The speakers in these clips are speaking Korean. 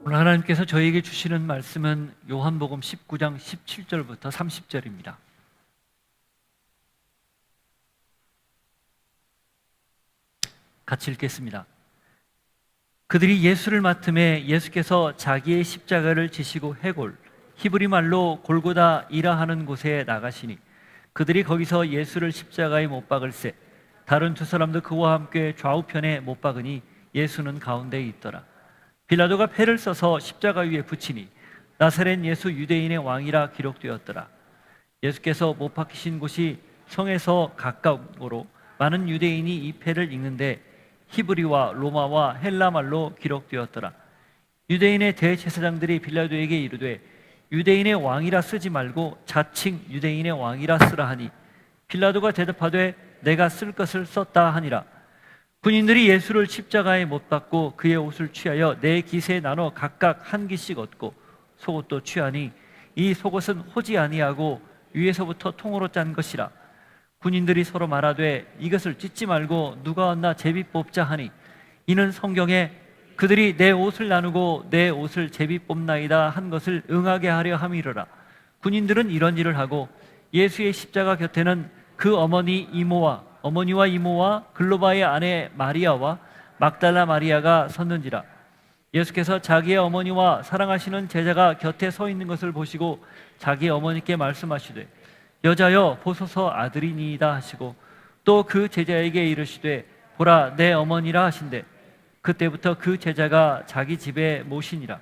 오늘 하나님께서 저에게 주시는 말씀은 요한복음 19장 17절부터 30절입니다. 같이 읽겠습니다. 그들이 예수를 맡음에 예수께서 자기의 십자가를 지시고 해골, 히브리 말로 골고다이라 하는 곳에 나가시니 그들이 거기서 예수를 십자가에 못 박을새 다른 두 사람도 그와 함께 좌우편에 못 박으니 예수는 가운데에 있더라. 빌라도가 패를 써서 십자가 위에 붙이니 나사렛 예수 유대인의 왕이라 기록되었더라. 예수께서 못 박히신 곳이 성에서 가까우므로 많은 유대인이 이 패를 읽는데 히브리와 로마와 헬라 말로 기록되었더라. 유대인의 대제사장들이 빌라도에게 이르되 유대인의 왕이라 쓰지 말고 자칭 유대인의 왕이라 쓰라 하니 빌라도가 대답하되 내가 쓸 것을 썼다 하니라. 군인들이 예수를 십자가에 못 박고 그의 옷을 취하여 네 깃에 나눠 각각 한 깃씩 얻고 속옷도 취하니 이 속옷은 호지 아니하고 위에서부터 통으로 짠 것이라. 군인들이 서로 말하되 이것을 찢지 말고 누가 얻나 제비 뽑자 하니 이는 성경에 그들이 내 옷을 나누고 내 옷을 제비 뽑나이다 한 것을 응하게 하려 함이로라. 군인들은 이런 일을 하고 예수의 십자가 곁에는 그 어머니와 이모와 글로바의 아내 마리아와 막달라 마리아가 섰는지라. 예수께서 자기의 어머니와 사랑하시는 제자가 곁에 서 있는 것을 보시고 자기 어머니께 말씀하시되 여자여 보소서 아들이니이다 하시고 또 그 제자에게 이르시되 보라 내 어머니라 하신대 그때부터 그 제자가 자기 집에 모시니라.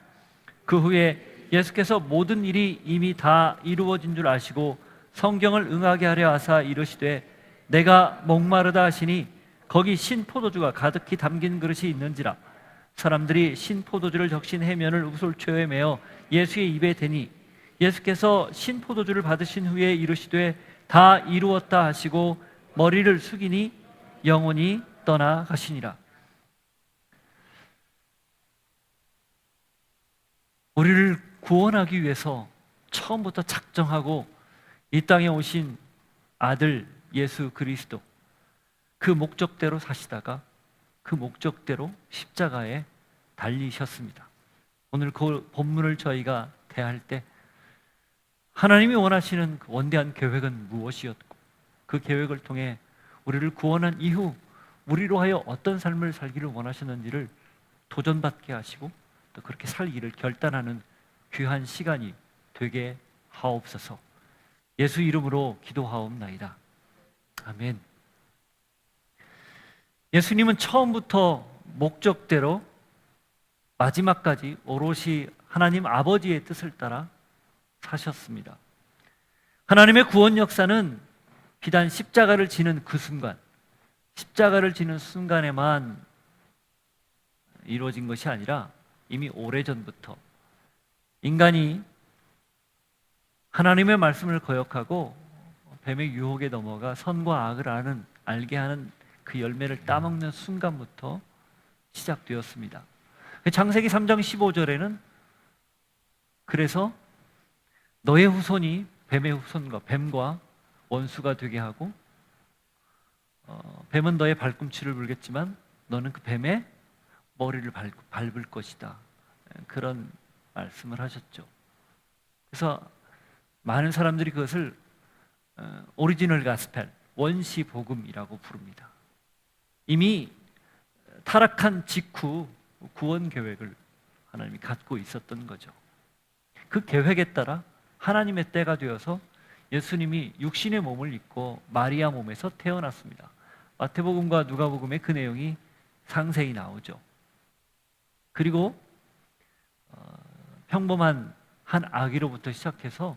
그 후에 예수께서 모든 일이 이미 다 이루어진 줄 아시고 성경을 응하게 하려 하사 이르시되 내가 목마르다 하시니 거기 신 포도주가 가득히 담긴 그릇이 있는지라. 사람들이 신 포도주를 적신 해면을 우솔초에 메어 예수의 입에 대니 예수께서 신 포도주를 받으신 후에 이르시되 다 이루었다 하시고 머리를 숙이니 영혼이 떠나가시니라. 우리를 구원하기 위해서 처음부터 작정하고 이 땅에 오신 아들 예수 그리스도, 그 목적대로 사시다가 그 목적대로 십자가에 달리셨습니다. 오늘 그 본문을 저희가 대할 때 하나님이 원하시는 그 원대한 계획은 무엇이었고 그 계획을 통해 우리를 구원한 이후 우리로 하여 어떤 삶을 살기를 원하셨는지를 도전받게 하시고 또 그렇게 살기를 결단하는 귀한 시간이 되게 하옵소서. 예수 이름으로 기도하옵나이다. 아멘. 예수님은 처음부터 목적대로 마지막까지 오롯이 하나님 아버지의 뜻을 따라 사셨습니다. 하나님의 구원 역사는 비단 십자가를 지는 그 순간, 십자가를 지는 순간에만 이루어진 것이 아니라 이미 오래전부터 인간이 하나님의 말씀을 거역하고 뱀의 유혹에 넘어가 선과 악을 알게 하는 그 열매를 따먹는 순간부터 시작되었습니다. 창세기 3장 15절에는 그래서 너의 후손이 뱀과 원수가 되게 하고 뱀은 너의 발꿈치를 물겠지만 너는 그 뱀의 머리를 밟을 것이다. 그런 말씀을 하셨죠. 그래서 많은 사람들이 그것을 오리지널 가스펠, 원시 복음이라고 부릅니다. 이미 타락한 직후 구원 계획을 하나님이 갖고 있었던 거죠. 그 계획에 따라 하나님의 때가 되어서 예수님이 육신의 몸을 입고 마리아 몸에서 태어났습니다. 마태복음과 누가복음에 그 내용이 상세히 나오죠. 그리고 평범한 한 아기로부터 시작해서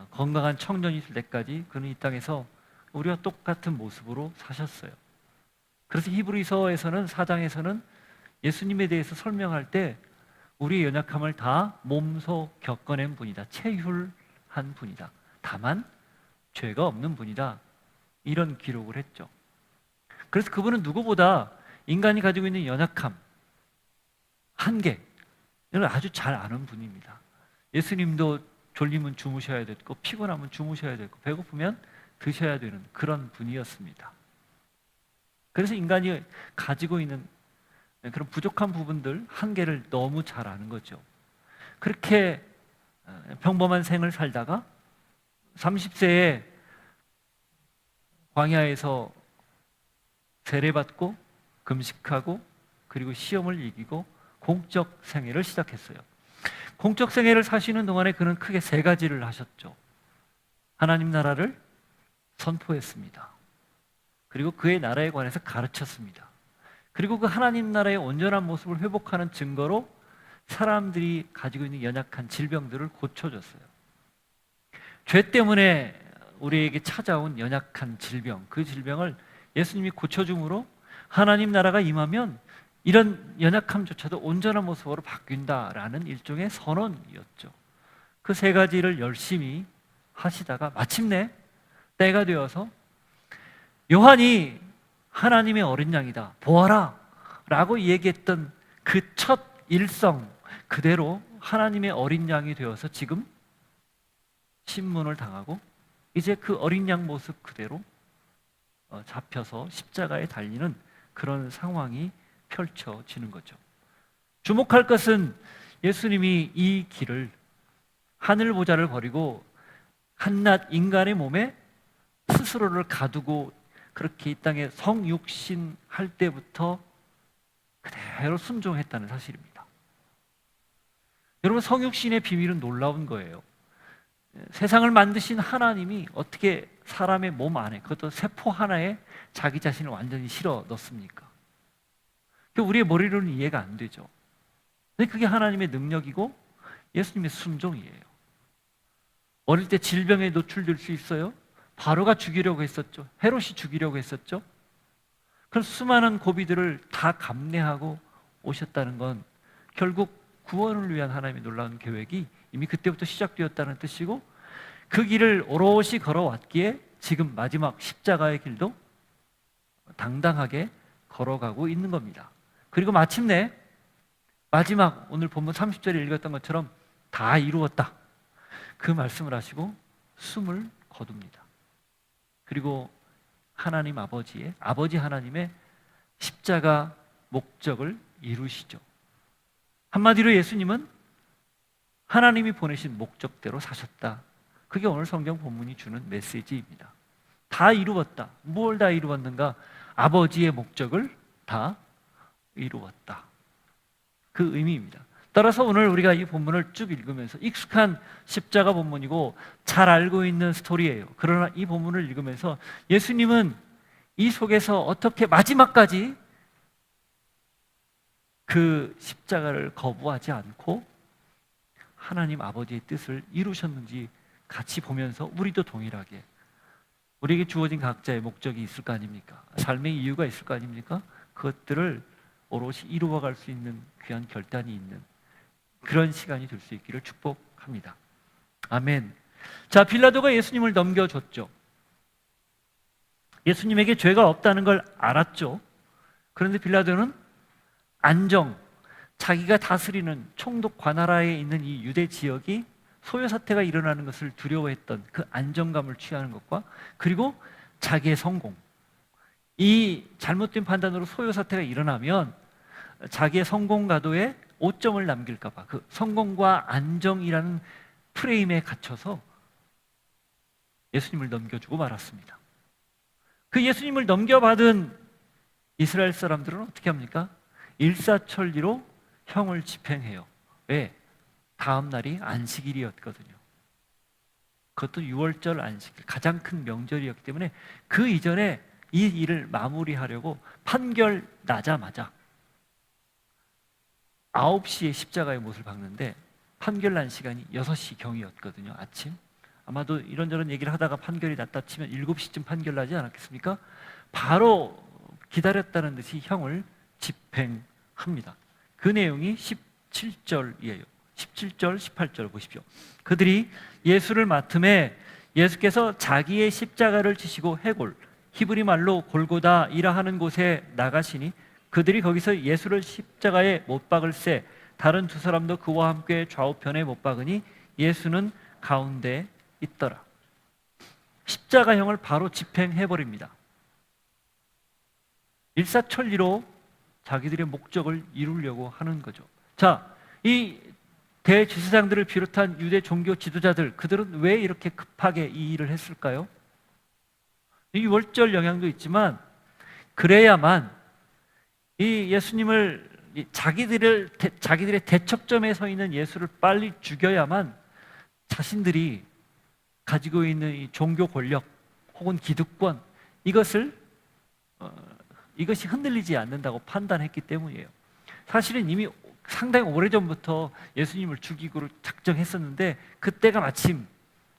건강한 청년이 될 때까지 그는 이 땅에서 우리와 똑같은 모습으로 사셨어요. 그래서 히브리서에서는 4장에서는 예수님에 대해서 설명할 때 우리의 연약함을 다 몸소 겪어낸 분이다. 체휼한 분이다. 다만 죄가 없는 분이다. 이런 기록을 했죠. 그래서 그분은 누구보다 인간이 가지고 있는 연약함, 한계 이걸 아주 잘 아는 분입니다. 예수님도 졸리면 주무셔야 됐고 피곤하면 주무셔야 됐고 배고프면 드셔야 되는 그런 분이었습니다. 그래서 인간이 가지고 있는 그런 부족한 부분들, 한계를 너무 잘 아는 거죠. 그렇게 평범한 생을 살다가 30세에 광야에서 세례받고 금식하고 그리고 시험을 이기고 공적 생애를 시작했어요. 공적 생애를 사시는 동안에 그는 크게 세 가지를 하셨죠. 하나님 나라를 선포했습니다. 그리고 그의 나라에 관해서 가르쳤습니다. 그리고 그 하나님 나라의 온전한 모습을 회복하는 증거로 사람들이 가지고 있는 연약한 질병들을 고쳐줬어요. 죄 때문에 우리에게 찾아온 연약한 질병, 그 질병을 예수님이 고쳐줌으로 하나님 나라가 임하면 이런 연약함조차도 온전한 모습으로 바뀐다라는 일종의 선언이었죠. 그 세 가지를 열심히 하시다가 마침내 때가 되어서 요한이 하나님의 어린 양이다, 보아라 라고 얘기했던 그 첫 일성 그대로 하나님의 어린 양이 되어서 지금 신문을 당하고 이제 그 어린 양 모습 그대로 잡혀서 십자가에 달리는 그런 상황이 펼쳐지는 거죠. 주목할 것은 예수님이 이 길을, 하늘 보좌를 버리고 한낱 인간의 몸에 스스로를 가두고 그렇게 이 땅에 성육신 할 때부터 그대로 순종했다는 사실입니다. 여러분, 성육신의 비밀은 놀라운 거예요. 세상을 만드신 하나님이 어떻게 사람의 몸 안에, 그것도 세포 하나에 자기 자신을 완전히 실어 넣습니까? 우리의 머리로는 이해가 안 되죠. 근데 그게 하나님의 능력이고 예수님의 순종이에요. 어릴 때 질병에 노출될 수 있어요. 바로가 죽이려고 했었죠. 헤롯이 죽이려고 했었죠. 그런 수많은 고비들을 다 감내하고 오셨다는 건 결국 구원을 위한 하나님의 놀라운 계획이 이미 그때부터 시작되었다는 뜻이고, 그 길을 오롯이 걸어왔기에 지금 마지막 십자가의 길도 당당하게 걸어가고 있는 겁니다. 그리고 마침내 마지막 오늘 본문 30절에 읽었던 것처럼 다 이루었다, 그 말씀을 하시고 숨을 거둡니다. 그리고 하나님 아버지 하나님의 십자가 목적을 이루시죠. 한마디로 예수님은 하나님이 보내신 목적대로 사셨다. 그게 오늘 성경 본문이 주는 메시지입니다. 다 이루었다. 뭘 다 이루었는가? 아버지의 목적을 다 이루었다. 그 의미입니다. 따라서 오늘 우리가 이 본문을 쭉 읽으면서 익숙한 십자가 본문이고 잘 알고 있는 스토리예요. 그러나 이 본문을 읽으면서 예수님은 이 속에서 어떻게 마지막까지 그 십자가를 거부하지 않고 하나님 아버지의 뜻을 이루셨는지 같이 보면서 우리도 동일하게 우리에게 주어진 각자의 목적이 있을 거 아닙니까? 삶의 이유가 있을 거 아닙니까? 그것들을 오롯이 이루어갈 수 있는 귀한 결단이 있는 그런 시간이 될 수 있기를 축복합니다. 아멘. 자, 빌라도가 예수님을 넘겨줬죠. 예수님에게 죄가 없다는 걸 알았죠. 그런데 빌라도는 자기가 다스리는 총독 관할하에 있는 이 유대 지역이 소요 사태가 일어나는 것을 두려워했던 그 안정감을 취하는 것과 그리고 자기의 성공, 이 잘못된 판단으로 소요 사태가 일어나면 자기의 성공 가도에 오점을 남길까 봐 그 성공과 안정이라는 프레임에 갇혀서 예수님을 넘겨주고 말았습니다. 그 예수님을 넘겨받은 이스라엘 사람들은 어떻게 합니까? 일사천리로 형을 집행해요. 왜? 다음 날이 안식일이었거든요. 그것도 6월절 안식일, 가장 큰 명절이었기 때문에 그 이전에 이 일을 마무리하려고 판결 나자마자 9시에 십자가의 못을 박는데 판결 난 시간이 6시 경이었거든요. 아침. 아마도 이런저런 얘기를 하다가 판결이 났다 치면 7시쯤 판결 나지 않았겠습니까? 바로 기다렸다는 듯이 형을 집행합니다. 그 내용이 17절이에요. 17절, 18절 보십시오. 그들이 예수를 맡음에 예수께서 자기의 십자가를 지시고 해골, 히브리 말로 골고다이라 하는 곳에 나가시니 그들이 거기서 예수를 십자가에 못 박을새 다른 두 사람도 그와 함께 좌우편에 못 박으니 예수는 가운데 있더라. 십자가형을 바로 집행해버립니다. 일사천리로 자기들의 목적을 이루려고 하는 거죠. 자, 이 대제사장들을 비롯한 유대 종교 지도자들, 그들은 왜 이렇게 급하게 이 일을 했을까요? 이 유월절 영향도 있지만 그래야만 이 예수님을 자기들의 대척점에 서 있는 예수를 빨리 죽여야만 자신들이 가지고 있는 이 종교 권력 혹은 기득권 이것이 흔들리지 않는다고 판단했기 때문이에요. 사실은 이미 상당히 오래전부터 예수님을 죽이기로 작정했었는데 그때가 마침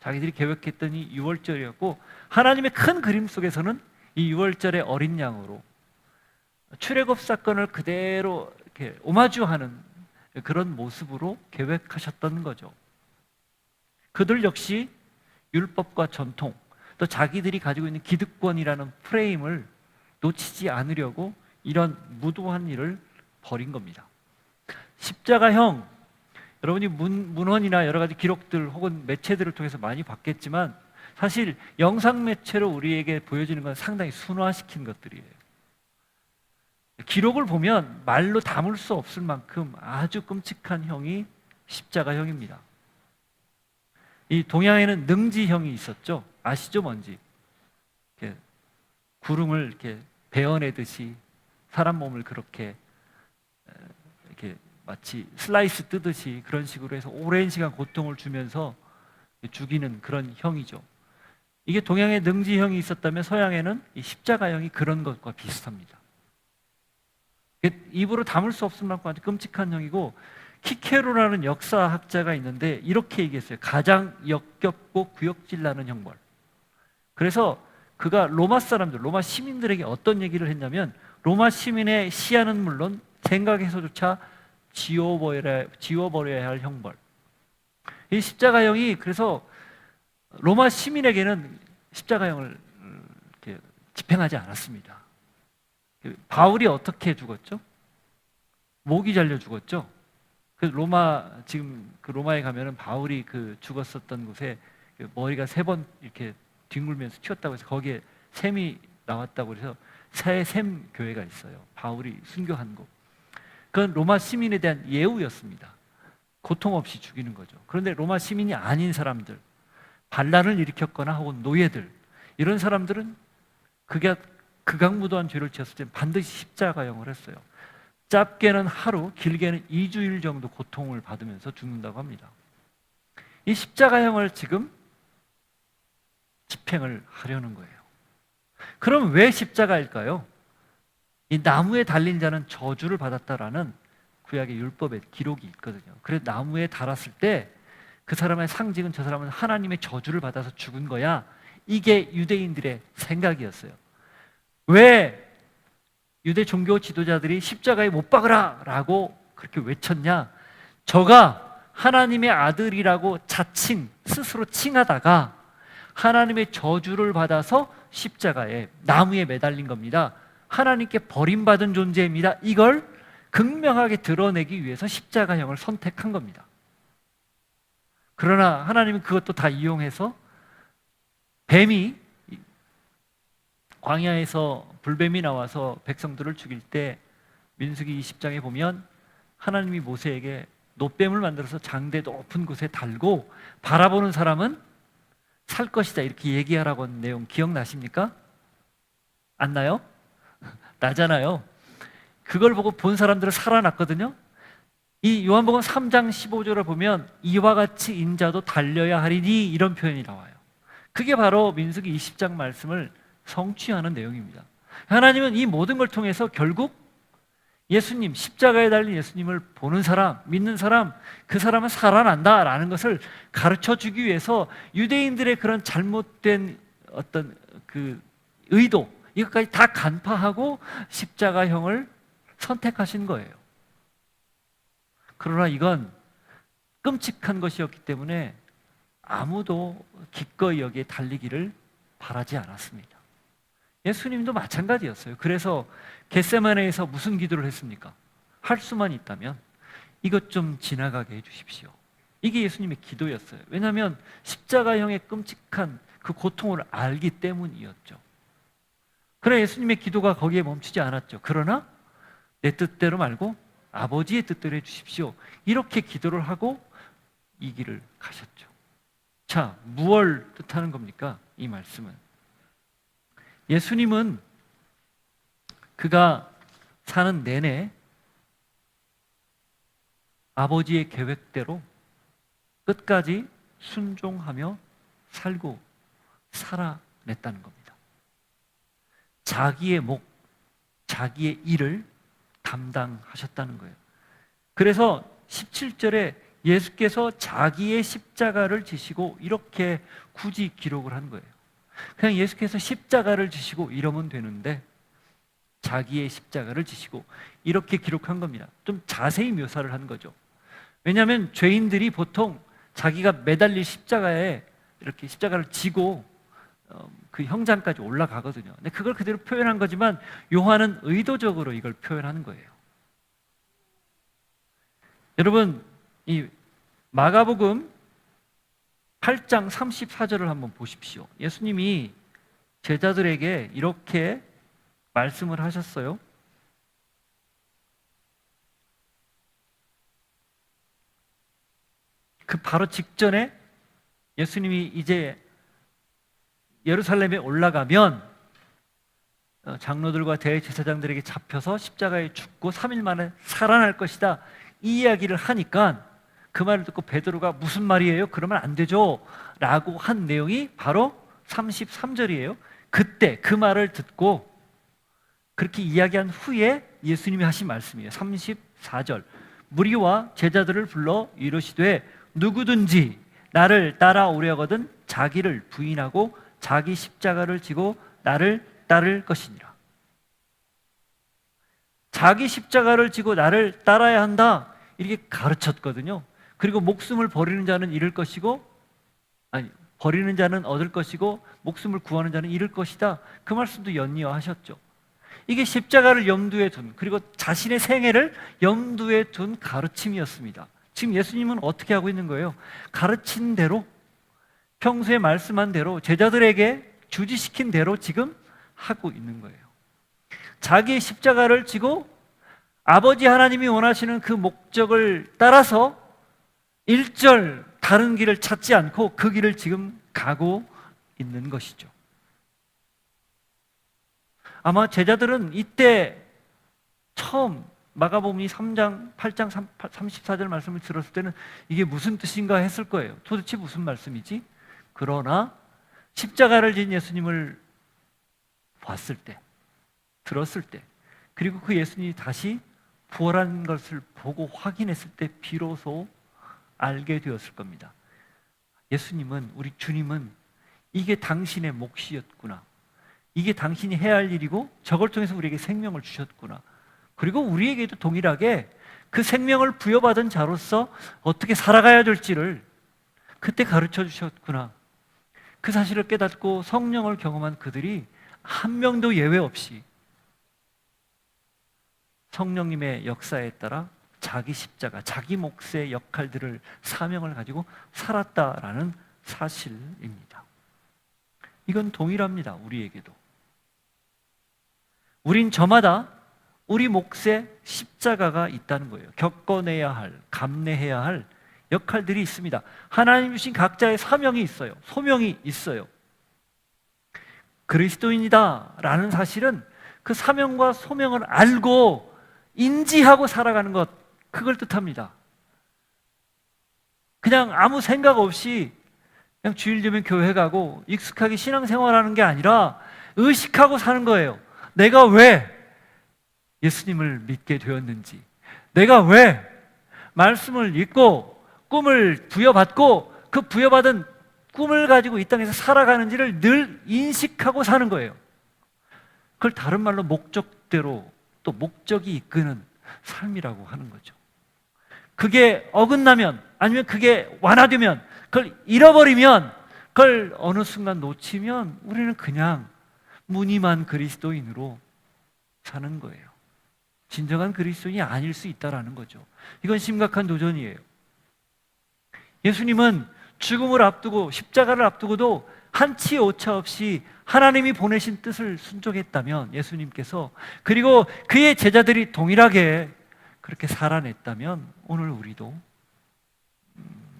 자기들이 계획했던 이 유월절이었고, 하나님의 큰 그림 속에서는 이 유월절의 어린 양으로 출애굽 사건을 그대로 이렇게 오마주하는 그런 모습으로 계획하셨던 거죠. 그들 역시 율법과 전통, 또 자기들이 가지고 있는 기득권이라는 프레임을 놓치지 않으려고 이런 무도한 일을 벌인 겁니다. 십자가형, 여러분이 문헌이나 여러 가지 기록들 혹은 매체들을 통해서 많이 봤겠지만 사실 영상 매체로 우리에게 보여지는 건 상당히 순화시킨 것들이에요. 기록을 보면 말로 담을 수 없을 만큼 아주 끔찍한 형이 십자가형입니다. 이 동양에는 능지형이 있었죠. 아시죠, 뭔지? 이렇게 구름을 이렇게 베어내듯이 사람 몸을 그렇게 이렇게 마치 슬라이스 뜨듯이 그런 식으로 해서 오랜 시간 고통을 주면서 죽이는 그런 형이죠. 이게 동양에 능지형이 있었다면 서양에는 이 십자가형이 그런 것과 비슷합니다. 입으로 담을 수 없을 만큼 아주 끔찍한 형이고, 키케로라는 역사학자가 있는데 이렇게 얘기했어요. 가장 역겹고 구역질 나는 형벌. 그래서 그가 로마 시민들에게 어떤 얘기를 했냐면, 로마 시민의 시야는 물론 생각에서조차 지워버려야 할 형벌. 이 십자가형이 그래서 로마 시민에게는 십자가형을 이렇게 집행하지 않았습니다. 바울이 어떻게 죽었죠? 목이 잘려 죽었죠. 지금 그 로마에 가면은 바울이 그 죽었었던 곳에 머리가 3번 이렇게 뒹굴면서 튀었다고 해서 거기에 샘이 나왔다고 해서 새샘 교회가 있어요. 바울이 순교한 곳. 그건 로마 시민에 대한 예우였습니다. 고통 없이 죽이는 거죠. 그런데 로마 시민이 아닌 사람들, 반란을 일으켰거나 혹은 노예들, 이런 사람들은 극악무도한 죄를 지었을 때 반드시 십자가형을 했어요. 짧게는 하루, 길게는 2주일 정도 고통을 받으면서 죽는다고 합니다. 이 십자가형을 지금 집행을 하려는 거예요. 그럼 왜 십자가일까요? 이 나무에 달린 자는 저주를 받았다라는 구약의 율법의 기록이 있거든요. 그래서 나무에 달았을 때 그 사람의 상징은 저 사람은 하나님의 저주를 받아서 죽은 거야. 이게 유대인들의 생각이었어요. 왜 유대 종교 지도자들이 십자가에 못 박으라 라고 그렇게 외쳤냐? 저가 하나님의 아들이라고 스스로 칭하다가 하나님의 저주를 받아서 십자가에, 나무에 매달린 겁니다. 하나님께 버림받은 존재입니다. 이걸 극명하게 드러내기 위해서 십자가형을 선택한 겁니다. 그러나 하나님은 그것도 다 이용해서 뱀이, 광야에서 불뱀이 나와서 백성들을 죽일 때 민수기 20장에 보면 하나님이 모세에게 놋뱀을 만들어서 장대 높은 곳에 달고 바라보는 사람은 살 것이다 이렇게 얘기하라고 하는 내용 기억나십니까? 안 나요? 나잖아요. 그걸 보고 본 사람들은 살아났거든요. 이 요한복음 3장 15절을 보면 이와 같이 인자도 달려야 하리니 이런 표현이 나와요. 그게 바로 민수기 20장 말씀을 성취하는 내용입니다. 하나님은 이 모든 걸 통해서 결국 예수님, 십자가에 달린 예수님을 보는 사람, 믿는 사람, 그 사람은 살아난다라는 것을 가르쳐 주기 위해서 유대인들의 그런 잘못된 어떤 그 의도, 이것까지 다 간파하고 십자가형을 선택하신 거예요. 그러나 이건 끔찍한 것이었기 때문에 아무도 기꺼이 여기에 달리기를 바라지 않았습니다. 예수님도 마찬가지였어요. 그래서 겟세마네에서 무슨 기도를 했습니까? 할 수만 있다면 이것 좀 지나가게 해주십시오. 이게 예수님의 기도였어요. 왜냐하면 십자가형의 끔찍한 그 고통을 알기 때문이었죠. 그러나 예수님의 기도가 거기에 멈추지 않았죠. 그러나 내 뜻대로 말고 아버지의 뜻대로 해주십시오. 이렇게 기도를 하고 이 길을 가셨죠. 자, 무엇을 뜻하는 겁니까? 이 말씀은 예수님은 그가 사는 내내 아버지의 계획대로 끝까지 순종하며 살고 살아냈다는 겁니다. 자기의 목, 자기의 일을 담당하셨다는 거예요. 그래서 17절에 예수께서 자기의 십자가를 지시고 이렇게 굳이 기록을 한 거예요. 그냥 예수께서 십자가를 지시고 이러면 되는데 자기의 십자가를 지시고 이렇게 기록한 겁니다. 좀 자세히 묘사를 한 거죠. 왜냐하면 죄인들이 보통 자기가 매달릴 십자가에 이렇게 십자가를 지고 그 형장까지 올라가거든요. 근데 그걸 그대로 표현한 거지만 요한은 의도적으로 이걸 표현하는 거예요. 여러분, 이 마가복음 8장 34절을 한번 보십시오. 예수님이 제자들에게 이렇게 말씀을 하셨어요. 그 바로 직전에 예수님이 이제 예루살렘에 올라가면 장로들과 대제사장들에게 잡혀서 십자가에 죽고 3일 만에 살아날 것이다, 이 이야기를 하니까 그 말을 듣고 베드로가 무슨 말이에요? 그러면 안 되죠 라고 한 내용이 바로 33절이에요. 그때 그 말을 듣고 그렇게 이야기한 후에 예수님이 하신 말씀이에요. 34절, 무리와 제자들을 불러 이르시되 누구든지 나를 따라오려거든 자기를 부인하고 자기 십자가를 지고 나를 따를 것이니라. 자기 십자가를 지고 나를 따라야 한다, 이렇게 가르쳤거든요. 그리고 목숨을 버리는 자는 잃을 것이고, 아니, 버리는 자는 얻을 것이고 목숨을 구하는 자는 잃을 것이다, 그 말씀도 연이어하셨죠. 이게 십자가를 염두에 둔, 그리고 자신의 생애를 염두에 둔 가르침이었습니다. 지금 예수님은 어떻게 하고 있는 거예요? 가르친 대로, 평소에 말씀한 대로, 제자들에게 주지시킨 대로 지금 하고 있는 거예요. 자기의 십자가를 지고 아버지 하나님이 원하시는 그 목적을 따라서 일절 다른 길을 찾지 않고 그 길을 지금 가고 있는 것이죠. 아마 제자들은 이때 처음 마가복음 3장 8장 34절 말씀을 들었을 때는 이게 무슨 뜻인가 했을 거예요. 도대체 무슨 말씀이지? 그러나 십자가를 진 예수님을 봤을 때, 들었을 때, 그리고 그 예수님이 다시 부활한 것을 보고 확인했을 때 비로소 알게 되었을 겁니다. 예수님은, 우리 주님은 이게 당신의 몫이었구나, 이게 당신이 해야 할 일이고 저걸 통해서 우리에게 생명을 주셨구나, 그리고 우리에게도 동일하게 그 생명을 부여받은 자로서 어떻게 살아가야 될지를 그때 가르쳐 주셨구나, 그 사실을 깨닫고 성령을 경험한 그들이 한 명도 예외 없이 성령님의 역사에 따라 자기 십자가, 자기 몫의 역할들을, 사명을 가지고 살았다라는 사실입니다. 이건 동일합니다. 우리에게도. 우린 저마다 우리 몫에 십자가가 있다는 거예요. 겪어내야 할, 감내해야 할 역할들이 있습니다. 하나님 주신 각자의 사명이 있어요. 소명이 있어요. 그리스도인이다 라는 사실은 그 사명과 소명을 알고 인지하고 살아가는 것, 그걸 뜻합니다. 그냥 아무 생각 없이 그냥 주일 되면 교회 가고 익숙하게 신앙생활하는 게 아니라 의식하고 사는 거예요. 내가 왜 예수님을 믿게 되었는지, 내가 왜 말씀을 읽고 꿈을 부여받고 그 부여받은 꿈을 가지고 이 땅에서 살아가는지를 늘 인식하고 사는 거예요. 그걸 다른 말로 목적대로, 또 목적이 이끄는 삶이라고 하는 거죠. 그게 어긋나면, 아니면 그게 완화되면, 그걸 잃어버리면, 그걸 어느 순간 놓치면 우리는 그냥 무늬만 그리스도인으로 사는 거예요. 진정한 그리스도인이 아닐 수 있다라는 거죠. 이건 심각한 도전이에요. 예수님은 죽음을 앞두고, 십자가를 앞두고도 한치 오차 없이 하나님이 보내신 뜻을 순종했다면, 예수님께서, 그리고 그의 제자들이 동일하게 그렇게 살아냈다면 오늘 우리도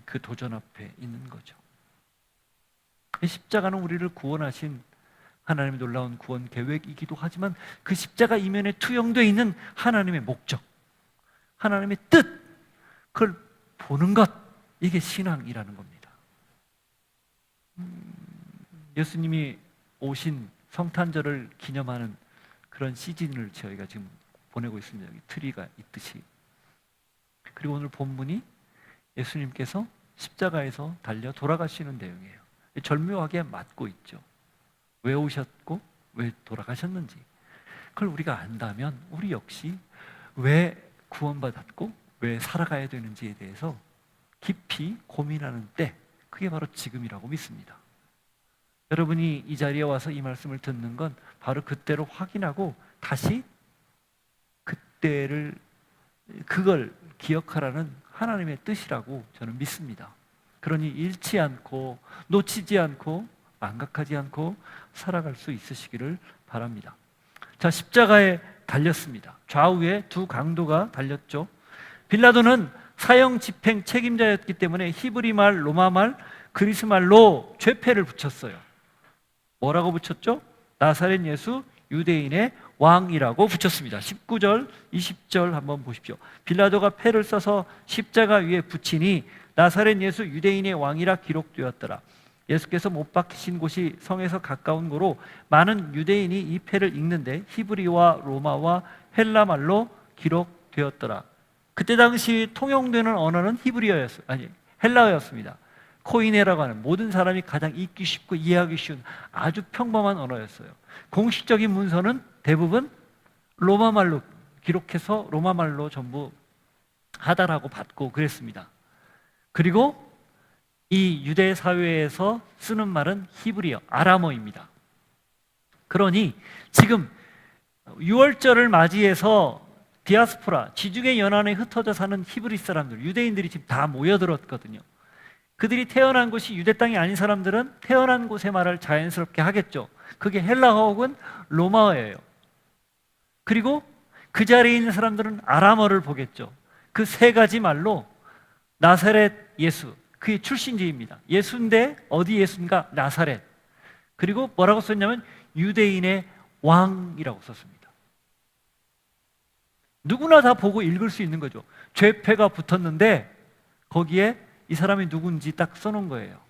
그 도전 앞에 있는 거죠. 이 십자가는 우리를 구원하신 하나님의 놀라운 구원 계획이기도 하지만 그 십자가 이면에 투영되어 있는 하나님의 목적, 하나님의 뜻, 그걸 보는 것, 이게 신앙이라는 겁니다. 예수님이 오신 성탄절을 기념하는 그런 시즌을 저희가 지금 보내고 있습니다. 여기 트리가 있듯이. 그리고 오늘 본문이 예수님께서 십자가에서 달려 돌아가시는 내용이에요. 절묘하게 맞고 있죠. 왜 오셨고 왜 돌아가셨는지 그걸 우리가 안다면 우리 역시 왜 구원받았고 왜 살아가야 되는지에 대해서 깊이 고민하는 때, 그게 바로 지금이라고 믿습니다. 여러분이 이 자리에 와서 이 말씀을 듣는 건 바로 그때로 확인하고 다시 그걸 기억하라는 하나님의 뜻이라고 저는 믿습니다. 그러니 잃지 않고 놓치지 않고 망각하지 않고 살아갈 수 있으시기를 바랍니다. 자, 십자가에 달렸습니다. 좌우에 두 강도가 달렸죠. 빌라도는 사형 집행 책임자였기 때문에 히브리 말, 로마 말, 그리스 말로 죄패를 붙였어요. 뭐라고 붙였죠? 나사렛 예수 유대인의 왕이라고 붙였습니다. 19절, 20절 한번 보십시오. 빌라도가 패를 써서 십자가 위에 붙이니 나사렛 예수 유대인의 왕이라 기록되었더라. 예수께서 못 박히신 곳이 성에서 가까운 고로 많은 유대인이 이 패를 읽는데 히브리와 로마와 헬라 말로 기록되었더라. 그때 당시 통용되는 언어는 헬라어였습니다. 코이네라고 하는 모든 사람이 가장 읽기 쉽고 이해하기 쉬운 아주 평범한 언어였어요. 공식적인 문서는 대부분 로마 말로 기록해서 로마 말로 전부 하달하고 받고 그랬습니다. 그리고 이 유대 사회에서 쓰는 말은 히브리어, 아람어입니다. 그러니 지금 6월절을 맞이해서 디아스포라, 지중해 연안에 흩어져 사는 히브리 사람들, 유대인들이 지금 다 모여들었거든요. 그들이 태어난 곳이 유대 땅이 아닌 사람들은 태어난 곳의 말을 자연스럽게 하겠죠. 그게 헬라어 혹은 로마어예요. 그리고 그 자리에 있는 사람들은 아람어를 보겠죠. 그 세 가지 말로 나사렛 예수, 그의 출신지입니다. 예수인데 어디 예수인가? 나사렛. 그리고 뭐라고 썼냐면 유대인의 왕이라고 썼습니다. 누구나 다 보고 읽을 수 있는 거죠. 죄패가 붙었는데 거기에 이 사람이 누군지 딱 써놓은 거예요.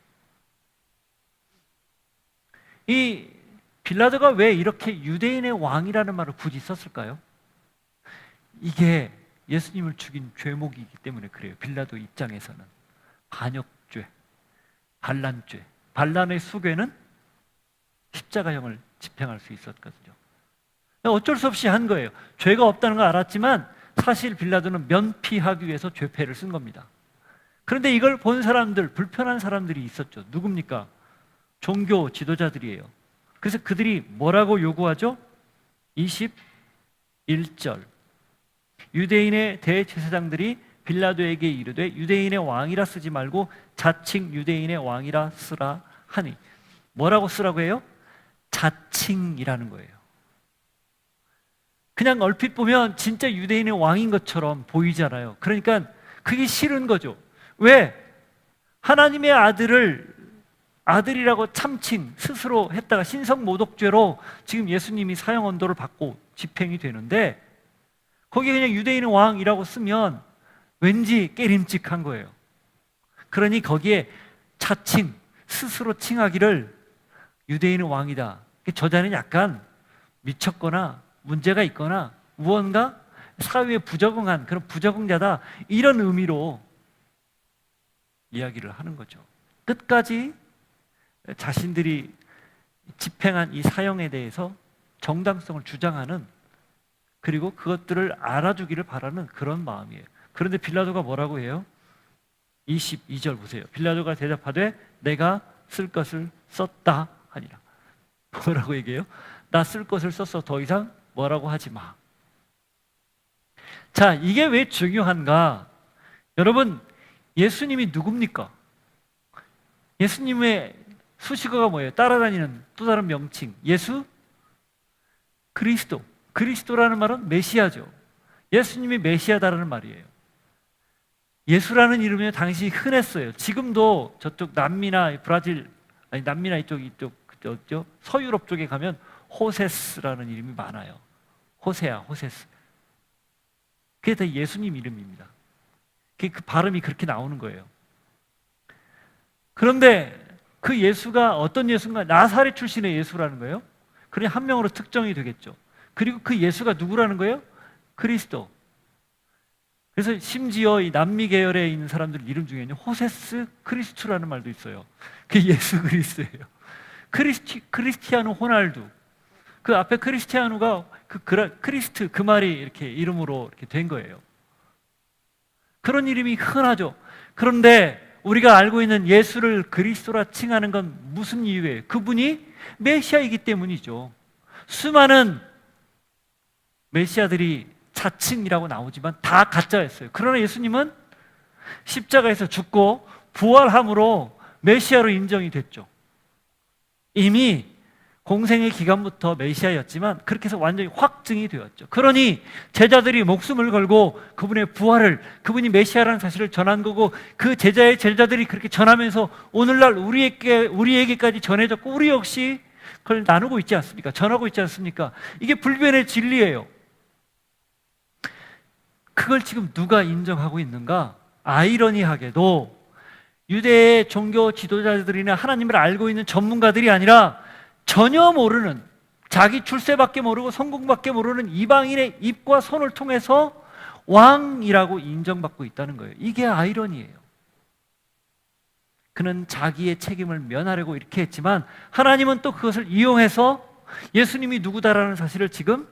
이 빌라도가 왜 이렇게 유대인의 왕이라는 말을 굳이 썼을까요? 이게 예수님을 죽인 죄목이기 때문에 그래요. 빌라도 입장에서는 반역죄, 반란죄, 반란의 수괴는 십자가형을 집행할 수 있었거든요. 어쩔 수 없이 한 거예요. 죄가 없다는 걸 알았지만 사실 빌라도는 면피하기 위해서 죄패를 쓴 겁니다. 그런데 이걸 본 사람들, 불편한 사람들이 있었죠. 누굽니까? 종교 지도자들이에요. 그래서 그들이 뭐라고 요구하죠? 21절. 유대인의 대제사장들이 빌라도에게 이르되 유대인의 왕이라 쓰지 말고 자칭 유대인의 왕이라 쓰라 하니. 뭐라고 쓰라고 해요? 자칭이라는 거예요. 그냥 얼핏 보면 진짜 유대인의 왕인 것처럼 보이잖아요. 그러니까 그게 싫은 거죠. 왜? 하나님의 아들이라고 참칭 스스로 했다가 신성모독죄로 지금 예수님이 사형 언도를 받고 집행이 되는데 거기에 그냥 유대인의 왕이라고 쓰면 왠지 깨림칙한 거예요. 그러니 거기에 자칭, 스스로 칭하기를 유대인의 왕이다. 저자는 약간 미쳤거나 문제가 있거나 무언가 사회에 부적응한 그런 부적응자다, 이런 의미로 이야기를 하는 거죠. 끝까지 자신들이 집행한 이 사형에 대해서 정당성을 주장하는, 그리고 그것들을 알아주기를 바라는 그런 마음이에요. 그런데 빌라도가 뭐라고 해요? 22절 보세요. 빌라도가 대답하되 내가 쓸 것을 썼다 하니라. 뭐라고 얘기해요? 나 쓸 것을 썼어. 더 이상 뭐라고 하지 마. 자, 이게 왜 중요한가? 여러분, 예수님이 누굽니까? 예수님의 수식어가 뭐예요? 따라다니는 또 다른 명칭. 예수 그리스도. 그리스도라는 말은 메시아죠. 예수님이 메시아다라는 말이에요. 예수라는 이름이 당시 흔했어요. 지금도 저쪽 남미나 브라질, 아니 남미나 이쪽 서유럽 쪽에 가면 호세스라는 이름이 많아요. 호세아, 호세스. 그게 다 예수님 이름입니다. 그 발음이 그렇게 나오는 거예요. 그런데 그 예수가 어떤 예수인가? 나사렛 출신의 예수라는 거예요. 그러니 한 명으로 특정이 되겠죠. 그리고 그 예수가 누구라는 거예요? 그리스도. 그래서 심지어 이 남미 계열에 있는 사람들 이름 중에는 호세스 크리스투라는 말도 있어요. 그게 예수 그리스도예요. 크리스티아누 호날두. 그 앞에 크리스티아누가 크리스트 그 말이 이렇게 이름으로 이렇게 된 거예요. 그런 이름이 흔하죠. 그런데 우리가 알고 있는 예수를 그리스도라 칭하는 건 무슨 이유예요? 그분이 메시아이기 때문이죠. 수많은 메시아들이 자칭이라고 나오지만 다 가짜였어요. 그러나 예수님은 십자가에서 죽고 부활함으로 메시아로 인정이 됐죠. 이미 공생의 기간부터 메시아였지만 그렇게 해서 완전히 확증이 되었죠. 그러니 제자들이 목숨을 걸고 그분의 부활을, 그분이 메시아라는 사실을 전한 거고, 그 제자들이 그렇게 전하면서 오늘날 우리에게까지 전해졌고, 우리 역시 그걸 나누고 있지 않습니까? 전하고 있지 않습니까? 이게 불변의 진리예요. 그걸 지금 누가 인정하고 있는가? 아이러니하게도 유대의 종교 지도자들이나 하나님을 알고 있는 전문가들이 아니라 전혀 모르는, 자기 출세밖에 모르고 성공밖에 모르는 이방인의 입과 손을 통해서 왕이라고 인정받고 있다는 거예요. 이게 아이러니예요. 그는 자기의 책임을 면하려고 이렇게 했지만 하나님은 또 그것을 이용해서 예수님이 누구다라는 사실을 지금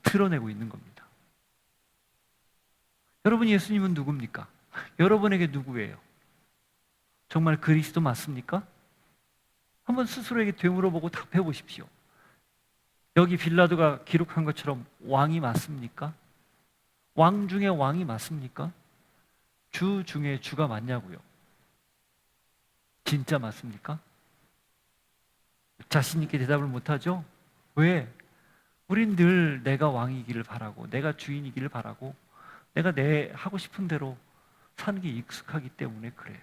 드러내고 있는 겁니다. 여러분, 예수님은 누굽니까? 여러분에게 누구예요? 정말 그리스도 맞습니까? 한번 스스로에게 되물어보고 답해 보십시오. 여기 빌라도가 기록한 것처럼 왕이 맞습니까? 왕 중에 왕이 맞습니까? 주 중에 주가 맞냐고요? 진짜 맞습니까? 자신 있게 대답을 못하죠? 왜? 우린 늘 내가 왕이기를 바라고, 내가 주인이기를 바라고, 내가 내 하고 싶은 대로 사는 게 익숙하기 때문에 그래요.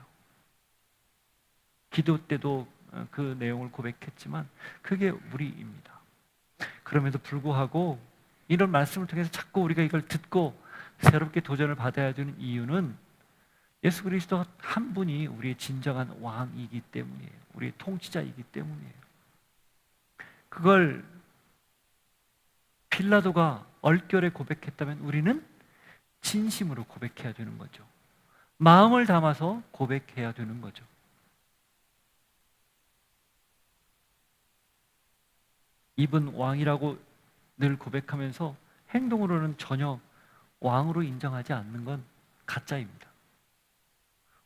기도 때도 그 내용을 고백했지만 그게 우리입니다. 그럼에도 불구하고 이런 말씀을 통해서 자꾸 우리가 이걸 듣고 새롭게 도전을 받아야 되는 이유는 예수 그리스도 한 분이 우리의 진정한 왕이기 때문이에요. 우리의 통치자이기 때문이에요. 그걸 빌라도가 얼결에 고백했다면 우리는 진심으로 고백해야 되는 거죠. 마음을 담아서 고백해야 되는 거죠. 이분 왕이라고 늘 고백하면서 행동으로는 전혀 왕으로 인정하지 않는 건 가짜입니다.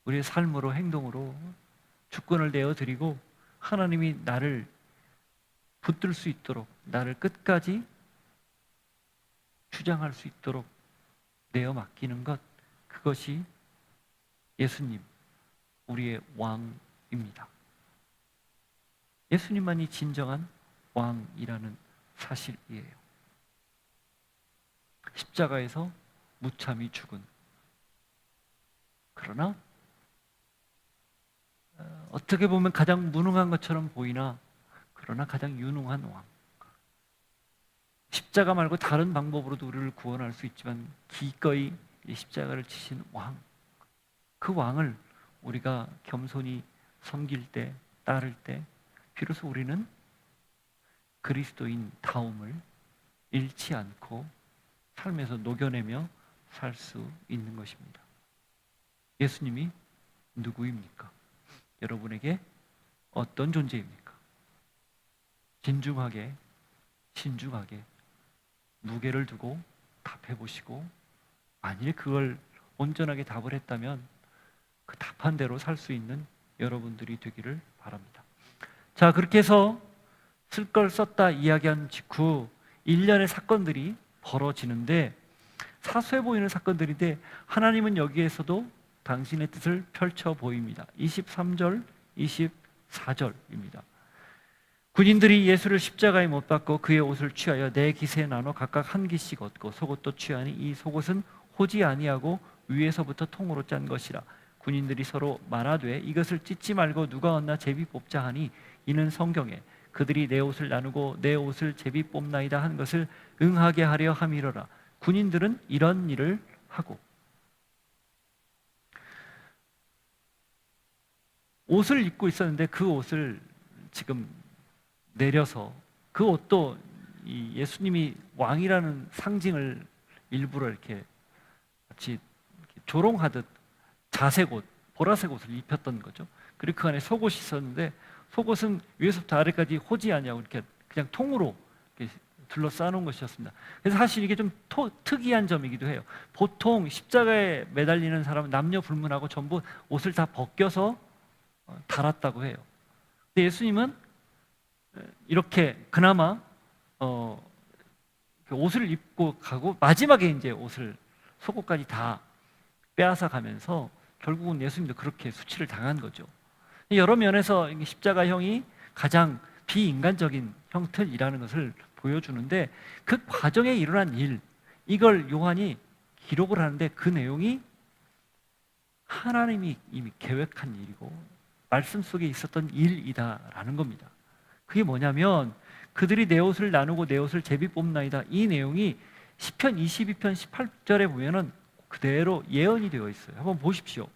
우리의 삶으로, 행동으로 주권을 내어드리고 하나님이 나를 붙들 수 있도록, 나를 끝까지 주장할 수 있도록 내어 맡기는 것, 그것이 예수님, 우리의 왕입니다. 예수님만이 진정한 왕이라는 사실이에요. 십자가에서 무참히 죽은, 그러나 어떻게 보면 가장 무능한 것처럼 보이나 그러나 가장 유능한 왕. 십자가 말고 다른 방법으로도 우리를 구원할 수 있지만 기꺼이 십자가를 지신 왕, 그 왕을 우리가 겸손히 섬길 때, 따를 때 비로소 우리는 그리스도인 다움을 잃지 않고 삶에서 녹여내며 살 수 있는 것입니다. 예수님이 누구입니까? 여러분에게 어떤 존재입니까? 진중하게, 신중하게 무게를 두고 답해 보시고, 만일 그걸 온전하게 답을 했다면 그 답한 대로 살 수 있는 여러분들이 되기를 바랍니다. 자, 그렇게 해서 쓸 걸 썼다 이야기한 직후 일련의 사건들이 벌어지는데, 사소해 보이는 사건들인데 하나님은 여기에서도 당신의 뜻을 펼쳐 보입니다. 23절, 4절입니다. 군인들이 예수를 십자가에 못 박고 그의 옷을 취하여 네 기세에 나눠 각각 한 기씩 얻고 속옷도 취하니 이 속옷은 호지 아니하고 위에서부터 통으로 짠 것이라. 군인들이 서로 말하되 이것을 찢지 말고 누가 얻나 제비 뽑자 하니 이는 성경에 그들이 내 옷을 나누고 내 옷을 제비 뽑나이다 한 것을 응하게 하려 함이로라. 군인들은 이런 일을 하고 옷을 입고 있었는데 그 옷을 지금 내려서 그 옷도 이 예수님이 왕이라는 상징을 일부러 이렇게 같이 조롱하듯 자색 옷, 보라색 옷을 입혔던 거죠. 그리고 그 안에 속옷이 있었는데 속옷은 위에서부터 아래까지 호지 아니하고 이렇게 그냥 통으로 이렇게 둘러싸놓은 것이었습니다. 그래서 사실 이게 좀 특이한 점이기도 해요. 보통 십자가에 매달리는 사람은 남녀 불문하고 전부 옷을 다 벗겨서 달았다고 해요. 근데 예수님은 이렇게 그나마 옷을 입고 가고 마지막에 이제 옷을 속옷까지 다 빼앗아 가면서 결국은 예수님도 그렇게 수치를 당한 거죠. 여러 면에서 십자가형이 가장 비인간적인 형태이라는 것을 보여주는데 그 과정에 일어난 일, 이걸 요한이 기록을 하는데 그 내용이 하나님이 이미 계획한 일이고 말씀 속에 있었던 일이다라는 겁니다. 그게 뭐냐면 그들이 내 옷을 나누고 내 옷을 제비 뽑나이다. 이 내용이 시편 22편 18절에 보면은 그대로 예언이 되어 있어요. 한번 보십시오.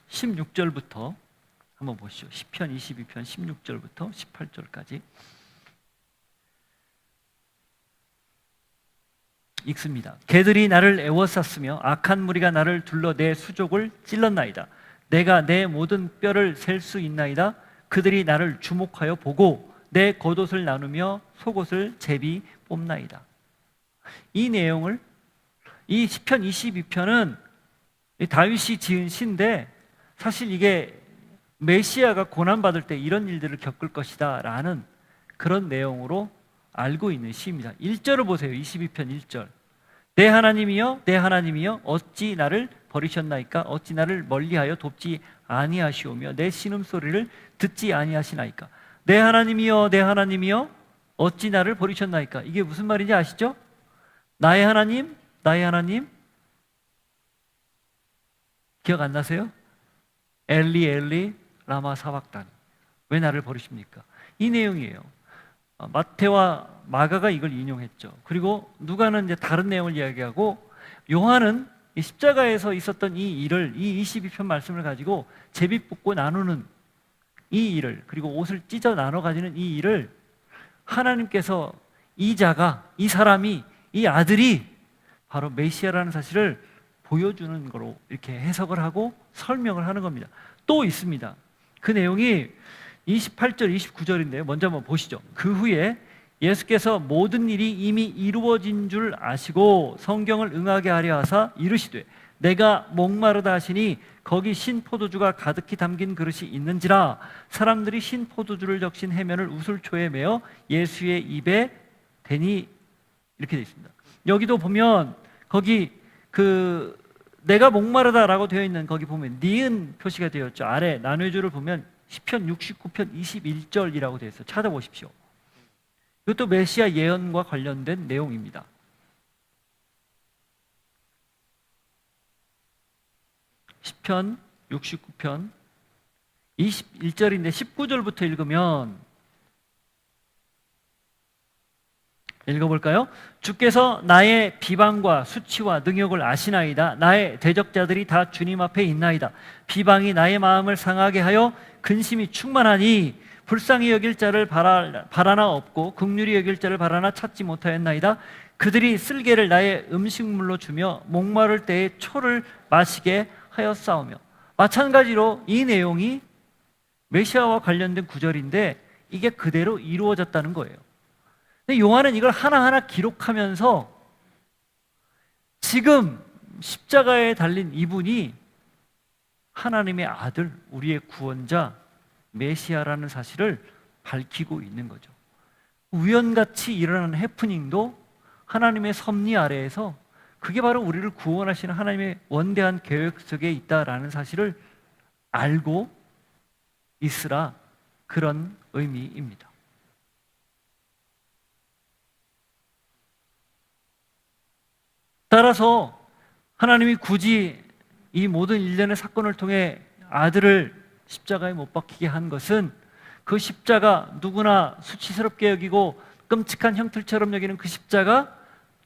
(16절부터) 한번 보시죠. 시편 22편 16절부터 18절까지 읽습니다. 개들이 나를 애워쌌으며 악한 무리가 나를 둘러 내 수족을 찔렀나이다. 내가 내 모든 뼈를 셀 수 있나이다. 그들이 나를 주목하여 보고 내 겉옷을 나누며 속옷을 제비 뽑나이다. 이 내용을 이 시편 22편은 다윗이 지은 시인데 사실 이게 메시아가 고난받을 때 이런 일들을 겪을 것이다 라는 그런 내용으로 알고 있는 시입니다. 1절을 보세요. 22편 1절. 내 하나님이여 내 하나님이여 어찌 나를 버리셨나이까? 어찌 나를 멀리하여 돕지 아니하시오며 내 신음소리를 듣지 아니하시나이까? 내 하나님이여 내 하나님이여 어찌 나를 버리셨나이까? 이게 무슨 말인지 아시죠? 나의 하나님 나의 하나님 기억 안 나세요? 엘리 엘리 라마 사박단 왜 나를 버리십니까? 이 내용이에요. 마태와 마가가 이걸 인용했죠. 그리고 누가는 이제 다른 내용을 이야기하고 요한은 이 십자가에서 있었던 이 일을 이 22편 말씀을 가지고 제비 뽑고 나누는 이 일을 그리고 옷을 찢어 나눠 가지는 이 일을 하나님께서 이 자가 이 사람이 이 아들이 바로 메시아라는 사실을 보여주는 거로 이렇게 해석을 하고 설명을 하는 겁니다. 또 있습니다. 그 내용이 28절, 29절인데요. 먼저 한번 보시죠. 그 후에 예수께서 모든 일이 이미 이루어진 줄 아시고 성경을 응하게 하려 하사 이르시되 내가 목마르다 하시니 거기 신 포도주가 가득히 담긴 그릇이 있는지라. 사람들이 신 포도주를 적신 해면을 우슬초에 메어 예수의 입에 대니 이렇게 되어 있습니다. 여기도 보면 거기 그 내가 목마르다라고 되어 있는 거기 보면 니은 표시가 되어 있죠. 아래 나누어주를 보면 시편 69편 21절이라고 되어 있어요. 찾아보십시오. 이것도 메시아 예언과 관련된 내용입니다. 시편 69편 21절인데 19절부터 읽으면 읽어볼까요? 주께서 나의 비방과 수치와 능욕을 아시나이다. 나의 대적자들이 다 주님 앞에 있나이다. 비방이 나의 마음을 상하게 하여 근심이 충만하니 불쌍히 여길 자를 바라나 없고 긍휼히 여길 자를 바라나 찾지 못하였나이다. 그들이 쓸개를 나의 음식물로 주며 목마를 때에 초를 마시게 하였사오며. 마찬가지로 이 내용이 메시아와 관련된 구절인데 이게 그대로 이루어졌다는 거예요. 근데 요한은 이걸 하나하나 기록하면서 지금 십자가에 달린 이분이 하나님의 아들, 우리의 구원자 메시아라는 사실을 밝히고 있는 거죠. 우연같이 일어나는 해프닝도 하나님의 섭리 아래에서 그게 바로 우리를 구원하시는 하나님의 원대한 계획 속에 있다라는 사실을 알고 있으라, 그런 의미입니다. 따라서 하나님이 굳이 이 모든 일련의 사건을 통해 아들을 십자가에 못 박히게 한 것은 그 십자가, 누구나 수치스럽게 여기고 끔찍한 형틀처럼 여기는 그 십자가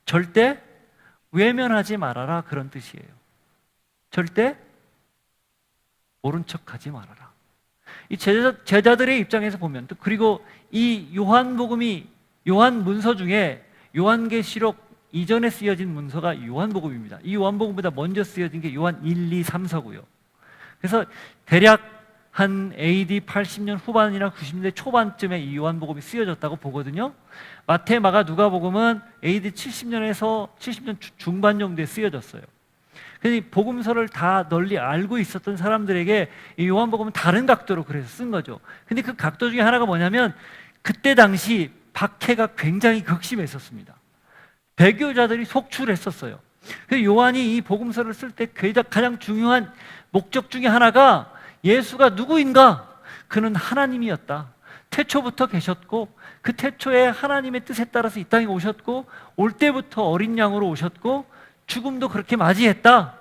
절대 외면하지 말아라, 그런 뜻이에요. 절대 모른 척하지 말아라. 이 제자들의 입장에서 보면, 또 그리고 이 요한복음이, 요한 문서 중에 요한계시록 이전에 쓰여진 문서가 요한복음입니다. 이 요한복음보다 먼저 쓰여진 게 요한 1, 2, 3서고요. 그래서 대략 한 AD 80년 후반이나 90년대 초반쯤에 이 요한복음이 쓰여졌다고 보거든요. 마태, 마가, 누가복음은 AD 70년에서 70년 중반 정도에 쓰여졌어요. 그래서 이 복음서를 다 널리 알고 있었던 사람들에게 이 요한복음은 다른 각도로 그래서 쓴 거죠. 근데 그 각도 중에 하나가 뭐냐면, 그때 당시 박해가 굉장히 극심했었습니다. 배교자들이 속출했었어요. 그래서 요한이 이 복음서를 쓸 때 가장 중요한 목적 중에 하나가 예수가 누구인가? 그는 하나님이었다. 태초부터 계셨고, 그 태초에 하나님의 뜻에 따라서 이 땅에 오셨고, 올 때부터 어린 양으로 오셨고, 죽음도 그렇게 맞이했다.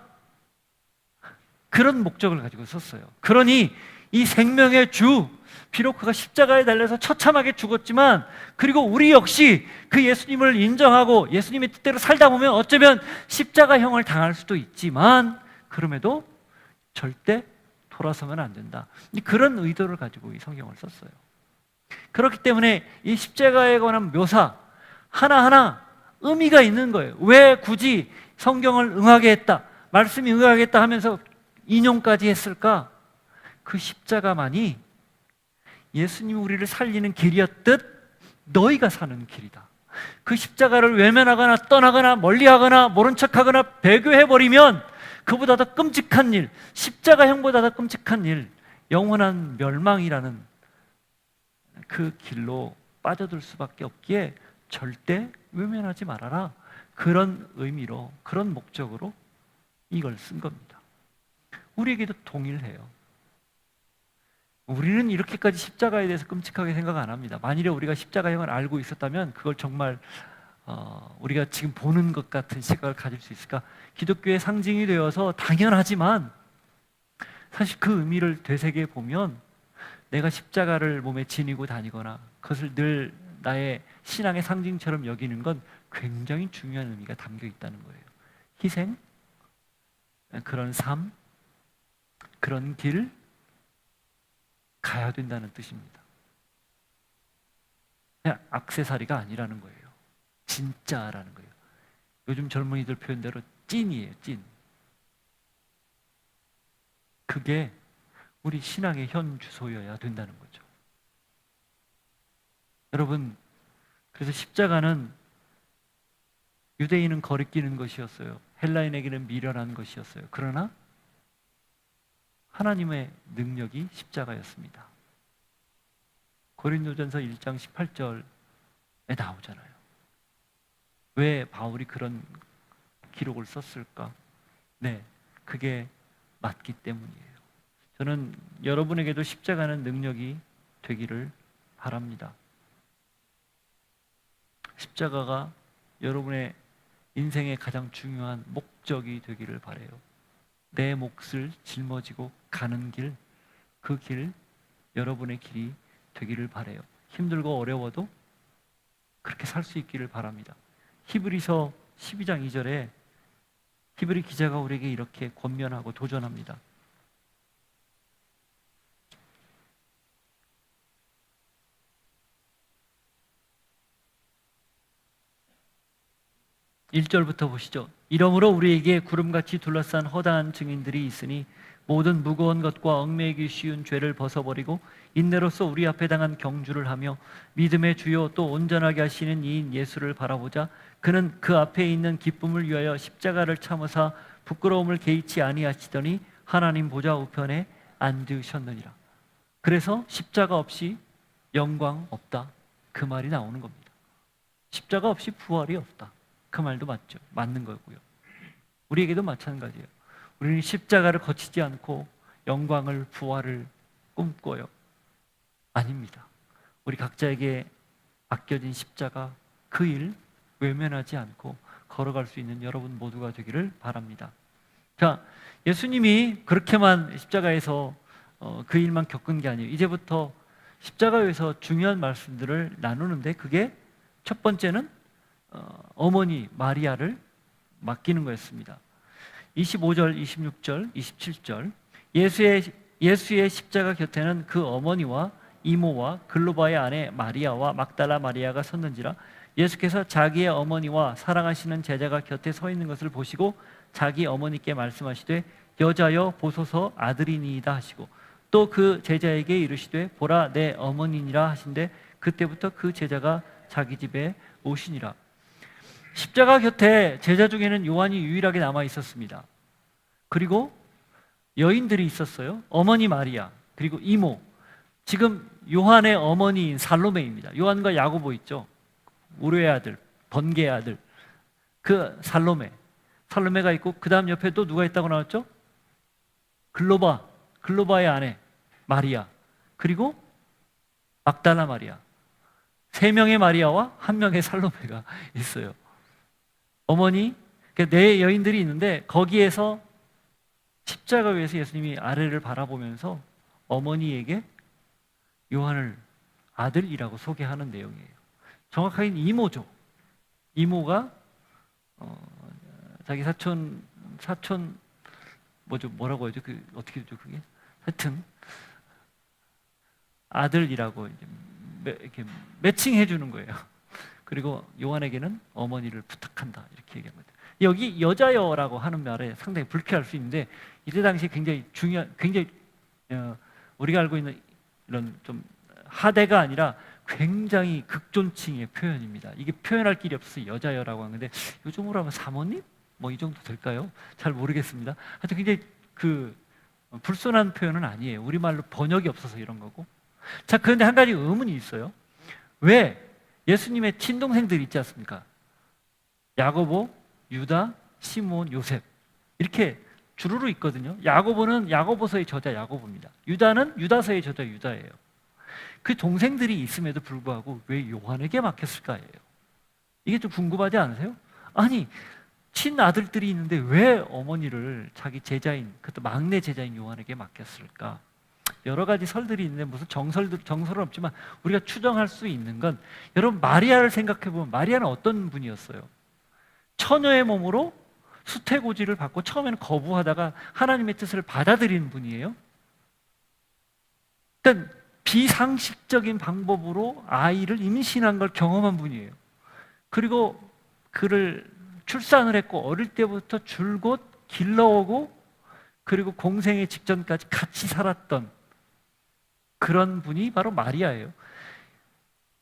그런 목적을 가지고 썼어요. 그러니 이 생명의 주, 비록 그가 십자가에 달려서 처참하게 죽었지만, 그리고 우리 역시 그 예수님을 인정하고 예수님의 뜻대로 살다 보면 어쩌면 십자가형을 당할 수도 있지만, 그럼에도 절대 돌아서면 안 된다. 그런 의도를 가지고 이 성경을 썼어요. 그렇기 때문에 이 십자가에 관한 묘사 하나하나 의미가 있는 거예요. 왜 굳이 성경을 응하게 했다, 말씀이 응하게 했다 하면서 인용까지 했을까? 그 십자가만이 예수님이 우리를 살리는 길이었듯 너희가 사는 길이다. 그 십자가를 외면하거나 떠나거나 멀리하거나 모른 척하거나 배교해버리면 그보다 더 끔찍한 일, 십자가형보다 더 끔찍한 일, 영원한 멸망이라는 그 길로 빠져들 수밖에 없기에 절대 외면하지 말아라. 그런 의미로, 그런 목적으로 이걸 쓴 겁니다. 우리에게도 동일해요. 우리는 이렇게까지 십자가에 대해서 끔찍하게 생각 안 합니다. 만일에 우리가 십자가형을 알고 있었다면 그걸 정말 우리가 지금 보는 것 같은 시각을 가질 수 있을까? 기독교의 상징이 되어서 당연하지만, 사실 그 의미를 되새겨 보면 내가 십자가를 몸에 지니고 다니거나 그것을 늘 나의 신앙의 상징처럼 여기는 건 굉장히 중요한 의미가 담겨 있다는 거예요. 희생, 그런 삶, 그런 길 가야 된다는 뜻입니다. 그냥 액세서리가 아니라는 거예요. 진짜라는 거예요. 요즘 젊은이들 표현대로 찐이에요, 찐. 그게 우리 신앙의 현 주소여야 된다는 거죠. 여러분, 그래서 십자가는 유대인은 거리끼는 것이었어요. 헬라인에게는 미련한 것이었어요. 그러나 하나님의 능력이 십자가였습니다. 고린도전서 1장 18절에 나오잖아요. 왜 바울이 그런 기록을 썼을까? 네, 그게 맞기 때문이에요. 저는 여러분에게도 십자가는 능력이 되기를 바랍니다. 십자가가 여러분의 인생의 가장 중요한 목적이 되기를 바라요. 내 몫을 짊어지고 가는 길, 그 길, 여러분의 길이 되기를 바라요. 힘들고 어려워도 그렇게 살 수 있기를 바랍니다. 히브리서 12장 2절에 히브리 기자가 우리에게 이렇게 권면하고 도전합니다. (1절부터) 보시죠. 이러므로 우리에게 구름같이 둘러싼 허다한 증인들이 있으니 모든 무거운 것과 얽매이기 쉬운 죄를 벗어버리고 인내로서 우리 앞에 당한 경주를 하며 믿음의 주요 또 온전하게 하시는 이인 예수를 바라보자. 그는 그 앞에 있는 기쁨을 위하여 십자가를 참으사 부끄러움을 개의치 아니하시더니 하나님 보좌 우편에 앉으셨느니라. 그래서 십자가 없이 영광 없다. 그 말이 나오는 겁니다. 십자가 없이 부활이 없다. 그 말도 맞죠. 맞는 거고요. 우리에게도 마찬가지예요. 우리는 십자가를 거치지 않고 영광을, 부활을 꿈꿔요. 아닙니다. 우리 각자에게 맡겨진 십자가, 그 일 외면하지 않고 걸어갈 수 있는 여러분 모두가 되기를 바랍니다. 자, 예수님이 그렇게만 십자가에서 그 일만 겪은 게 아니에요. 이제부터 십자가에서 중요한 말씀들을 나누는데, 그게 첫 번째는 어머니 마리아를 맡기는 거였습니다. 25절, 26절, 27절 예수의 십자가 곁에는 그 어머니와 이모와 글로바의 아내 마리아와 막달라 마리아가 섰는지라. 예수께서 자기의 어머니와 사랑하시는 제자가 곁에 서 있는 것을 보시고 자기 어머니께 말씀하시되 여자여 보소서 아들이니이다 하시고, 또 그 제자에게 이르시되 보라 내 어머니니라 하신데, 그때부터 그 제자가 자기 집에 오시니라. 십자가 곁에 제자 중에는 요한이 유일하게 남아 있었습니다. 그리고 여인들이 있었어요. 어머니 마리아, 그리고 이모, 지금 요한의 어머니인 살로메입니다. 요한과 야고보 있죠. 우르의 아들, 번개의 아들, 그 살로메가 있고, 그 다음 옆에 또 누가 있다고 나왔죠? 글로바의 아내 마리아, 그리고 막달라 마리아. 3명의 마리아와 1명의 살로메가 있어요. 어머니, 네 여인들이 있는데, 거기에서 십자가 위에서 예수님이 아래를 바라보면서 어머니에게 요한을 아들이라고 소개하는 내용이에요. 정확하게는 이모죠. 이모가 자기 사촌 뭐라고 하죠? 그 어떻게 되죠? 그게 하여튼 아들이라고 이렇게 매칭해 주는 거예요. 그리고 요한에게는 어머니를 부탁한다, 이렇게 얘기한 거죠. 여기 여자여라고 하는 말에 상당히 불쾌할 수 있는데, 이때 당시 굉장히 우리가 알고 있는 이런 좀 하대가 아니라 굉장히 극존칭의 표현입니다. 이게 표현할 길이 없어서 여자여라고 하는데, 요즘으로 하면 사모님? 뭐 이 정도 될까요? 잘 모르겠습니다. 하여튼 굉장히 불손한 표현은 아니에요. 우리말로 번역이 없어서 이런 거고. 자, 그런데 한 가지 의문이 있어요. 왜 예수님의 친동생들이 있지 않습니까? 야고보, 유다, 시몬, 요셉, 이렇게 주르르 있거든요. 야고보는 야고보서의 저자 야고보입니다. 유다는 유다서의 저자 유다예요. 그 동생들이 있음에도 불구하고 왜 요한에게 맡겼을까예요. 이게 좀 궁금하지 않으세요? 아니, 친아들들이 있는데 왜 어머니를 자기 제자인, 그것도 막내 제자인 요한에게 맡겼을까? 여러 가지 설들이 있는데, 무슨 정설은 없지만 우리가 추정할 수 있는 건, 여러분 마리아를 생각해 보면 마리아는 어떤 분이었어요? 처녀의 몸으로 수태고지를 받고 처음에는 거부하다가 하나님의 뜻을 받아들이는 분이에요. 그러니까 비상식적인 방법으로 아이를 임신한 걸 경험한 분이에요. 그리고 그를 출산을 했고, 어릴 때부터 줄곧 길러오고, 그리고 공생의 직전까지 같이 살았던 그런 분이 바로 마리아예요.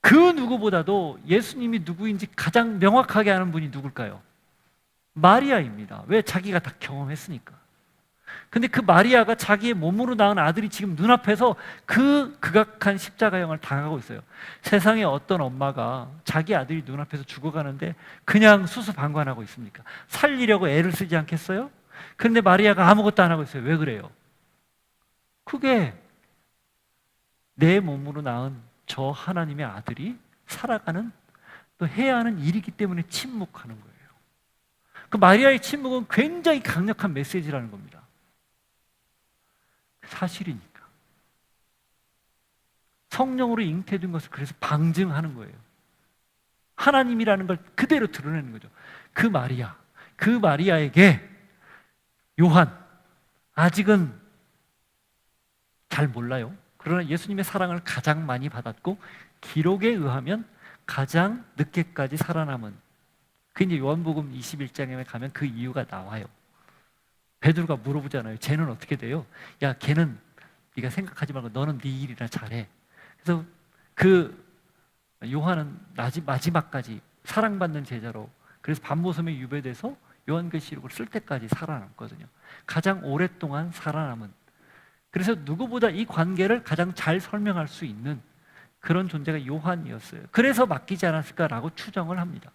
그 누구보다도 예수님이 누구인지 가장 명확하게 아는 분이 누굴까요? 마리아입니다. 왜? 자기가 다 경험했으니까. 근데 그 마리아가 자기의 몸으로 낳은 아들이 지금 눈앞에서 그 극악한 십자가형을 당하고 있어요. 세상에 어떤 엄마가 자기 아들이 눈앞에서 죽어가는데 그냥 수수방관하고 있습니까? 살리려고 애를 쓰지 않겠어요? 그런데 마리아가 아무것도 안 하고 있어요. 왜 그래요? 그게 내 몸으로 낳은 저 하나님의 아들이 살아가는, 또 해야 하는 일이기 때문에 침묵하는 거예요. 그 마리아의 침묵은 굉장히 강력한 메시지라는 겁니다. 사실이니까. 성령으로 잉태된 것을 그래서 방증하는 거예요. 하나님이라는 걸 그대로 드러내는 거죠. 그 마리아에게 요한, 아직은 잘 몰라요. 그러나 예수님의 사랑을 가장 많이 받았고, 기록에 의하면 가장 늦게까지 살아남은, 그 이제 요한복음 21장에 가면 그 이유가 나와요. 베드로가 물어보잖아요. 쟤는 어떻게 돼요? 야, 걔는 네가 생각하지 말고 너는 네 일이나 잘해. 그래서 그 요한은 마지막까지 사랑받는 제자로, 그래서 반모섬에 유배돼서 요한계시록을 쓸 때까지 살아남거든요. 가장 오랫동안 살아남은. 그래서 누구보다 이 관계를 가장 잘 설명할 수 있는 그런 존재가 요한이었어요. 그래서 맡기지 않았을까라고 추정을 합니다.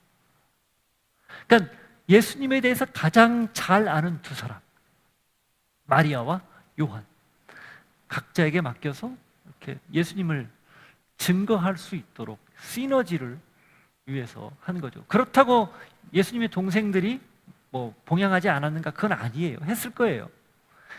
그러니까 예수님에 대해서 가장 잘 아는 두 사람, 마리아와 요한, 각자에게 맡겨서 이렇게 예수님을 증거할 수 있도록 시너지를 위해서 한 거죠. 그렇다고 예수님의 동생들이 뭐 봉양하지 않았는가? 그건 아니에요. 했을 거예요.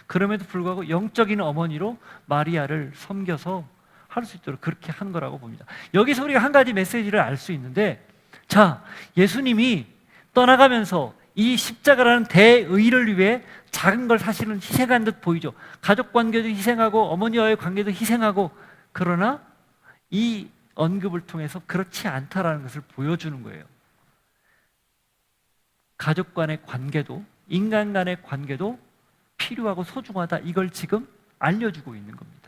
그럼에도 불구하고 영적인 어머니로 마리아를 섬겨서 할 수 있도록 그렇게 한 거라고 봅니다. 여기서 우리가 한 가지 메시지를 알 수 있는데, 자, 예수님이 떠나가면서 이 십자가라는 대의를 위해 작은 걸 사실은 희생한 듯 보이죠. 가족 관계도 희생하고 어머니와의 관계도 희생하고, 그러나 이 언급을 통해서 그렇지 않다라는 것을 보여주는 거예요. 가족 간의 관계도, 인간 간의 관계도 필요하고 소중하다, 이걸 지금 알려주고 있는 겁니다.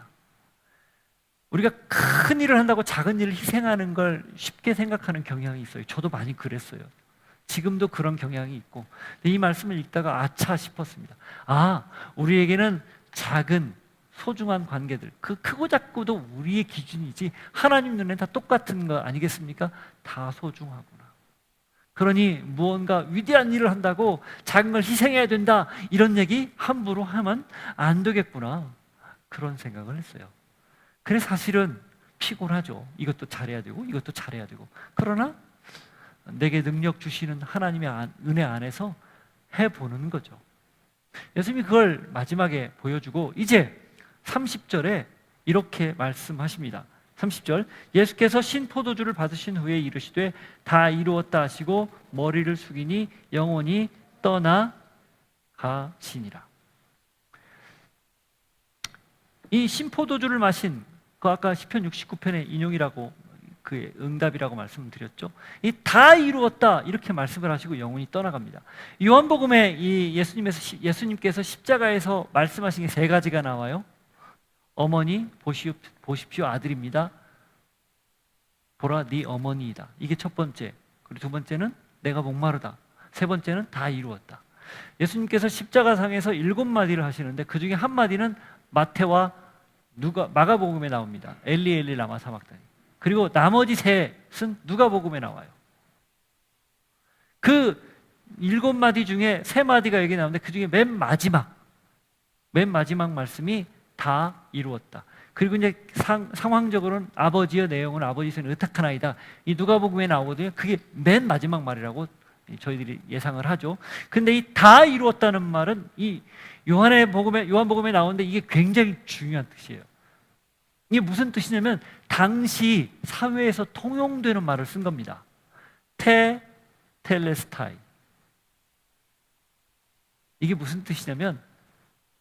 우리가 큰 일을 한다고 작은 일을 희생하는 걸 쉽게 생각하는 경향이 있어요. 저도 많이 그랬어요. 지금도 그런 경향이 있고, 이 말씀을 읽다가 아차 싶었습니다. 아, 우리에게는 작은 소중한 관계들, 그 크고 작고도 우리의 기준이지 하나님 눈엔 다 똑같은 거 아니겠습니까? 다 소중하구나. 그러니 무언가 위대한 일을 한다고 작은 걸 희생해야 된다, 이런 얘기 함부로 하면 안 되겠구나, 그런 생각을 했어요. 그래서 사실은 피곤하죠. 이것도 잘해야 되고 이것도 잘해야 되고. 그러나 내게 능력 주시는 하나님의 은혜 안에서 해보는 거죠. 예수님이 그걸 마지막에 보여주고 이제 30절에 이렇게 말씀하십니다. 30절, 예수께서 신포도주를 받으신 후에 이르시되 다 이루었다 하시고 머리를 숙이니 영혼이 떠나가시니라. 이 신포도주를 마신, 그 아까 시편 69편의 인용이라고, 그의 응답이라고 말씀드렸죠. 이 다 이루었다 이렇게 말씀을 하시고 영혼이 떠나갑니다. 요한복음에 이 예수님께서 십자가에서 말씀하신 게 세 가지가 나와요. 어머니 보십시오 아들입니다. 보라 네 어머니이다. 이게 첫 번째. 그리고 두 번째는 내가 목마르다. 세 번째는 다 이루었다. 예수님께서 십자가상에서 7마디를 하시는데 그 중에 한 마디는 마태와 마가복음에 나옵니다. 엘리 엘리 라마 사박다니. 그리고 나머지 셋은 누가복음에 나와요. 그 7마디 중에 3마디가 여기 나오는데 그 중에 맨 마지막 말씀이 다 이루었다. 그리고 이제 상황적으로는 아버지의 내용은 아버지는 의탁하나이다. 이 누가복음에 나오거든요. 그게 맨 마지막 말이라고 저희들이 예상을 하죠. 근데 이 다 이루었다는 말은 이 요한복음에 나오는데 이게 굉장히 중요한 뜻이에요. 이게 무슨 뜻이냐면 당시 사회에서 통용되는 말을 쓴 겁니다. 텔레스타이. 이게 무슨 뜻이냐면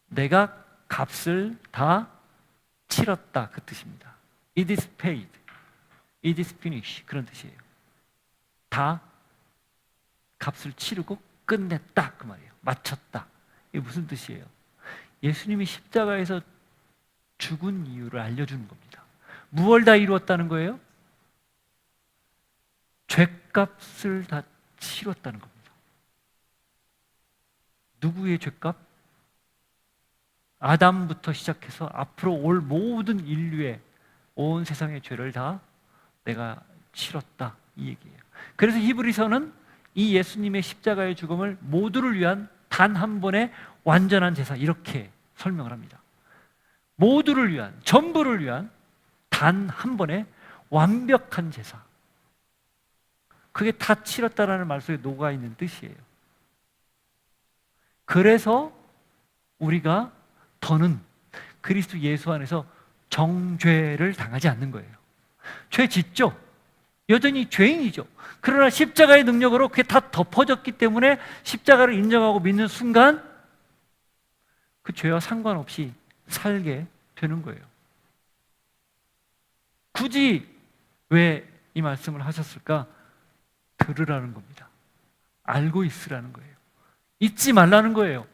내가 값을 다 치렀다, 그 뜻입니다. It is paid. It is finished. 그런 뜻이에요. 다 값을 치르고 끝냈다, 그 말이에요. 마쳤다. 이게 무슨 뜻이에요? 예수님이 십자가에서 죽은 이유를 알려주는 겁니다. 무엇을 다 이루었다는 거예요? 죄값을 다 치렀다는 겁니다. 누구의 죄값? 아담부터 시작해서 앞으로 올 모든 인류의 온 세상의 죄를 다 내가 치렀다, 이 얘기예요. 그래서 히브리서는 이 예수님의 십자가의 죽음을 모두를 위한 단 한 번의 완전한 제사, 이렇게 설명을 합니다. 모두를 위한, 전부를 위한 단 한 번의 완벽한 제사. 그게 다 치렀다라는 말 속에 녹아있는 뜻이에요. 그래서 우리가 더는 그리스도 예수 안에서 정죄를 당하지 않는 거예요. 죄 짓죠. 여전히 죄인이죠. 그러나 십자가의 능력으로 그게 다 덮어졌기 때문에 십자가를 인정하고 믿는 순간 그 죄와 상관없이 살게 되는 거예요. 굳이 왜 이 말씀을 하셨을까? 들으라는 겁니다. 알고 있으라는 거예요. 잊지 말라는 거예요.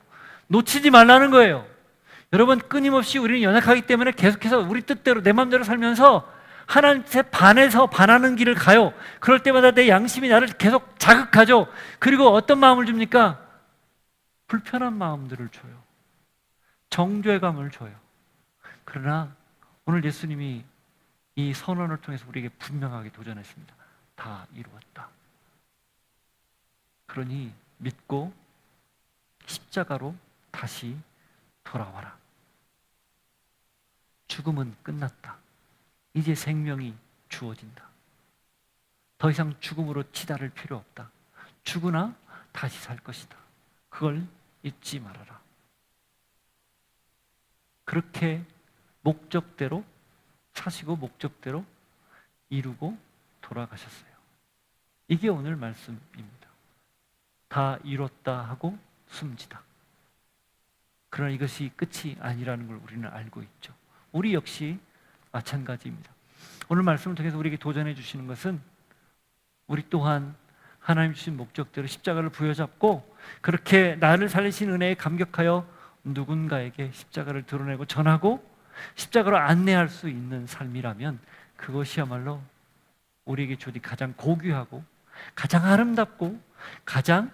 놓치지 말라는 거예요. 여러분, 끊임없이 우리는 연약하기 때문에 계속해서 우리 뜻대로 내 마음대로 살면서 하나님께 반하는 길을 가요. 그럴 때마다 내 양심이 나를 계속 자극하죠. 그리고 어떤 마음을 줍니까? 불편한 마음들을 줘요. 정죄감을 줘요. 그러나 오늘 예수님이 이 선언을 통해서 우리에게 분명하게 도전했습니다. 다 이루었다. 그러니 믿고 십자가로 다시 돌아와라. 죽음은 끝났다. 이제 생명이 주어진다. 더 이상 죽음으로 치달을 필요 없다. 죽으나 다시 살 것이다. 그걸 잊지 말아라. 그렇게 목적대로 사시고 목적대로 이루고 돌아가셨어요. 이게 오늘 말씀입니다. 다 이뤘다 하고 숨지다. 그러나 이것이 끝이 아니라는 걸 우리는 알고 있죠. 우리 역시 마찬가지입니다. 오늘 말씀을 통해서 우리에게 도전해 주시는 것은 우리 또한 하나님 주신 목적대로 십자가를 부여잡고 그렇게 나를 살리신 은혜에 감격하여 누군가에게 십자가를 드러내고 전하고 십자가로 안내할 수 있는 삶이라면 그것이야말로 우리에게 주어진 가장 고귀하고 가장 아름답고 가장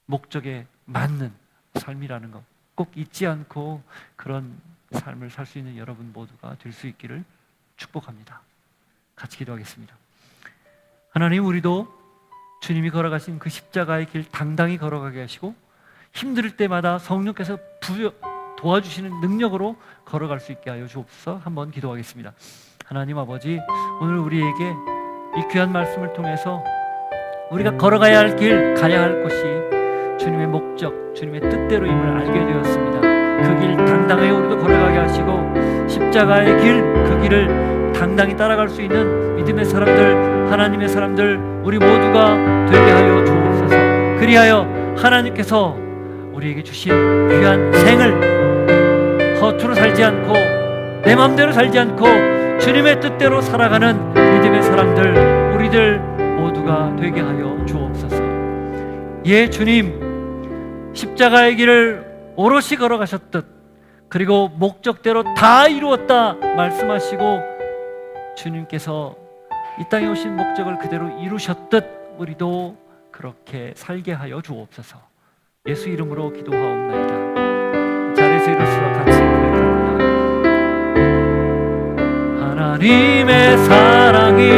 목적에 맞는 삶이라는 것 꼭 잊지 않고 그런 삶을 살 수 있는 여러분 모두가 될 수 있기를 축복합니다. 같이 기도하겠습니다. 하나님, 우리도 주님이 걸어가신 그 십자가의 길 당당히 걸어가게 하시고 힘들 때마다 성령께서 도와주시는 능력으로 걸어갈 수 있게 하여 주옵소서. 한번 기도하겠습니다. 하나님 아버지, 오늘 우리에게 이 귀한 말씀을 통해서 우리가 걸어가야 할 길, 가야 할 곳이 주님의 목적, 주님의 뜻대로임을 알게 되었습니다. 그 길 당당하게 우리도 걸어가게 하시고 십자가의 길, 그 길을 당당히 따라갈 수 있는 믿음의 사람들, 하나님의 사람들 우리 모두가 되게 하여 주옵소서. 그리하여 하나님께서 우리에게 주신 귀한 생을 허투루 살지 않고 내 마음대로 살지 않고 주님의 뜻대로 살아가는 믿음의 사람들 우리들 모두가 되게 하여 주옵소서. 예, 주님, 십자가의 길을 오롯이 걸어가셨듯 그리고 목적대로 다 이루었다 말씀하시고 주님께서 이 땅에 오신 목적을 그대로 이루셨듯 우리도 그렇게 살게 하여 주옵소서. 예수 이름으로 기도하옵나이다. 자리에서 일어서 같이 고백합니다. 하나님의 사랑이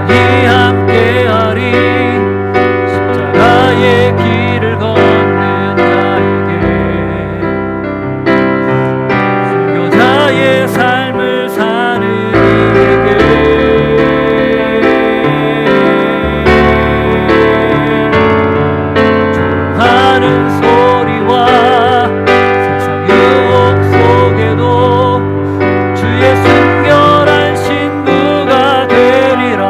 영원히 함께하리. 십자가의 길을 걷는 자에게 순교자의 삶을 사는 이에게 조롱하는 소리와 세상 유혹 속에도 주의 순결한 신부가 되리라.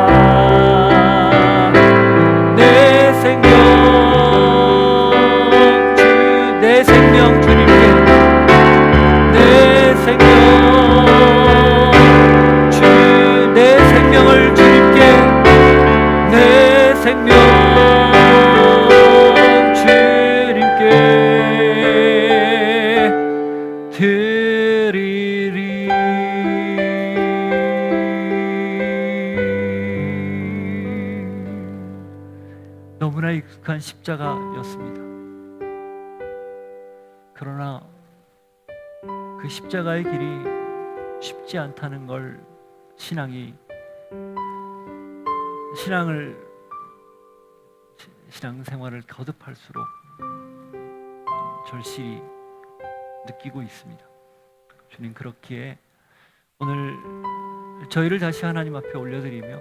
내 생명 주님께, 내 생명을 주님께, 내 생명 주님께 드리리. 너무나 익숙한 십자가였습니다. 그러나 그 십자가의 길이 쉽지 않다는 걸 신앙생활을 거듭할수록 절실히 느끼고 있습니다. 주님, 그렇기에 오늘 저희를 다시 하나님 앞에 올려드리며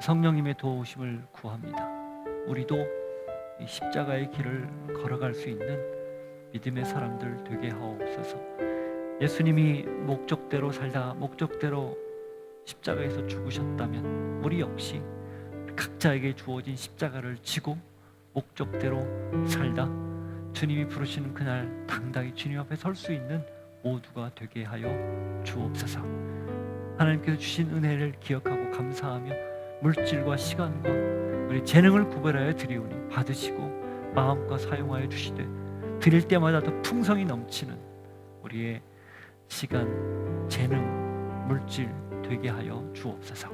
성령님의 도우심을 구합니다. 우리도 이 십자가의 길을 걸어갈 수 있는 믿음의 사람들 되게 하옵소서. 예수님이 목적대로 살다 목적대로 십자가에서 죽으셨다면 우리 역시 각자에게 주어진 십자가를 지고 목적대로 살다 주님이 부르시는 그날 당당히 주님 앞에 설 수 있는 모두가 되게 하여 주옵소서. 하나님께서 주신 은혜를 기억하고 감사하며 물질과 시간과 우리 재능을 구별하여 드리오니 받으시고 마음껏 사용하여 주시되 드릴 때마다 더 풍성이 넘치는 우리의 시간, 재능, 물질 되게 하여 주옵소서.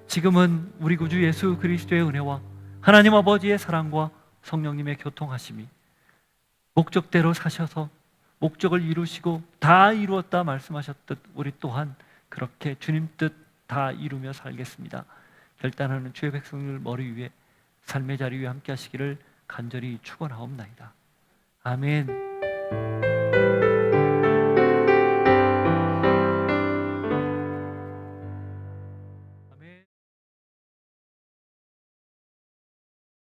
지금은 우리 구주 예수 그리스도의 은혜와 하나님 아버지의 사랑과 성령님의 교통하심이 목적대로 사셔서 목적을 이루시고 다 이루었다 말씀하셨듯 우리 또한 그렇게 주님 뜻 다 이루며 살겠습니다. 결단하는 주의 백성들 머리 위에 삶의 자리 위에 함께 하시기를 간절히 축원하옵나이다. 아멘.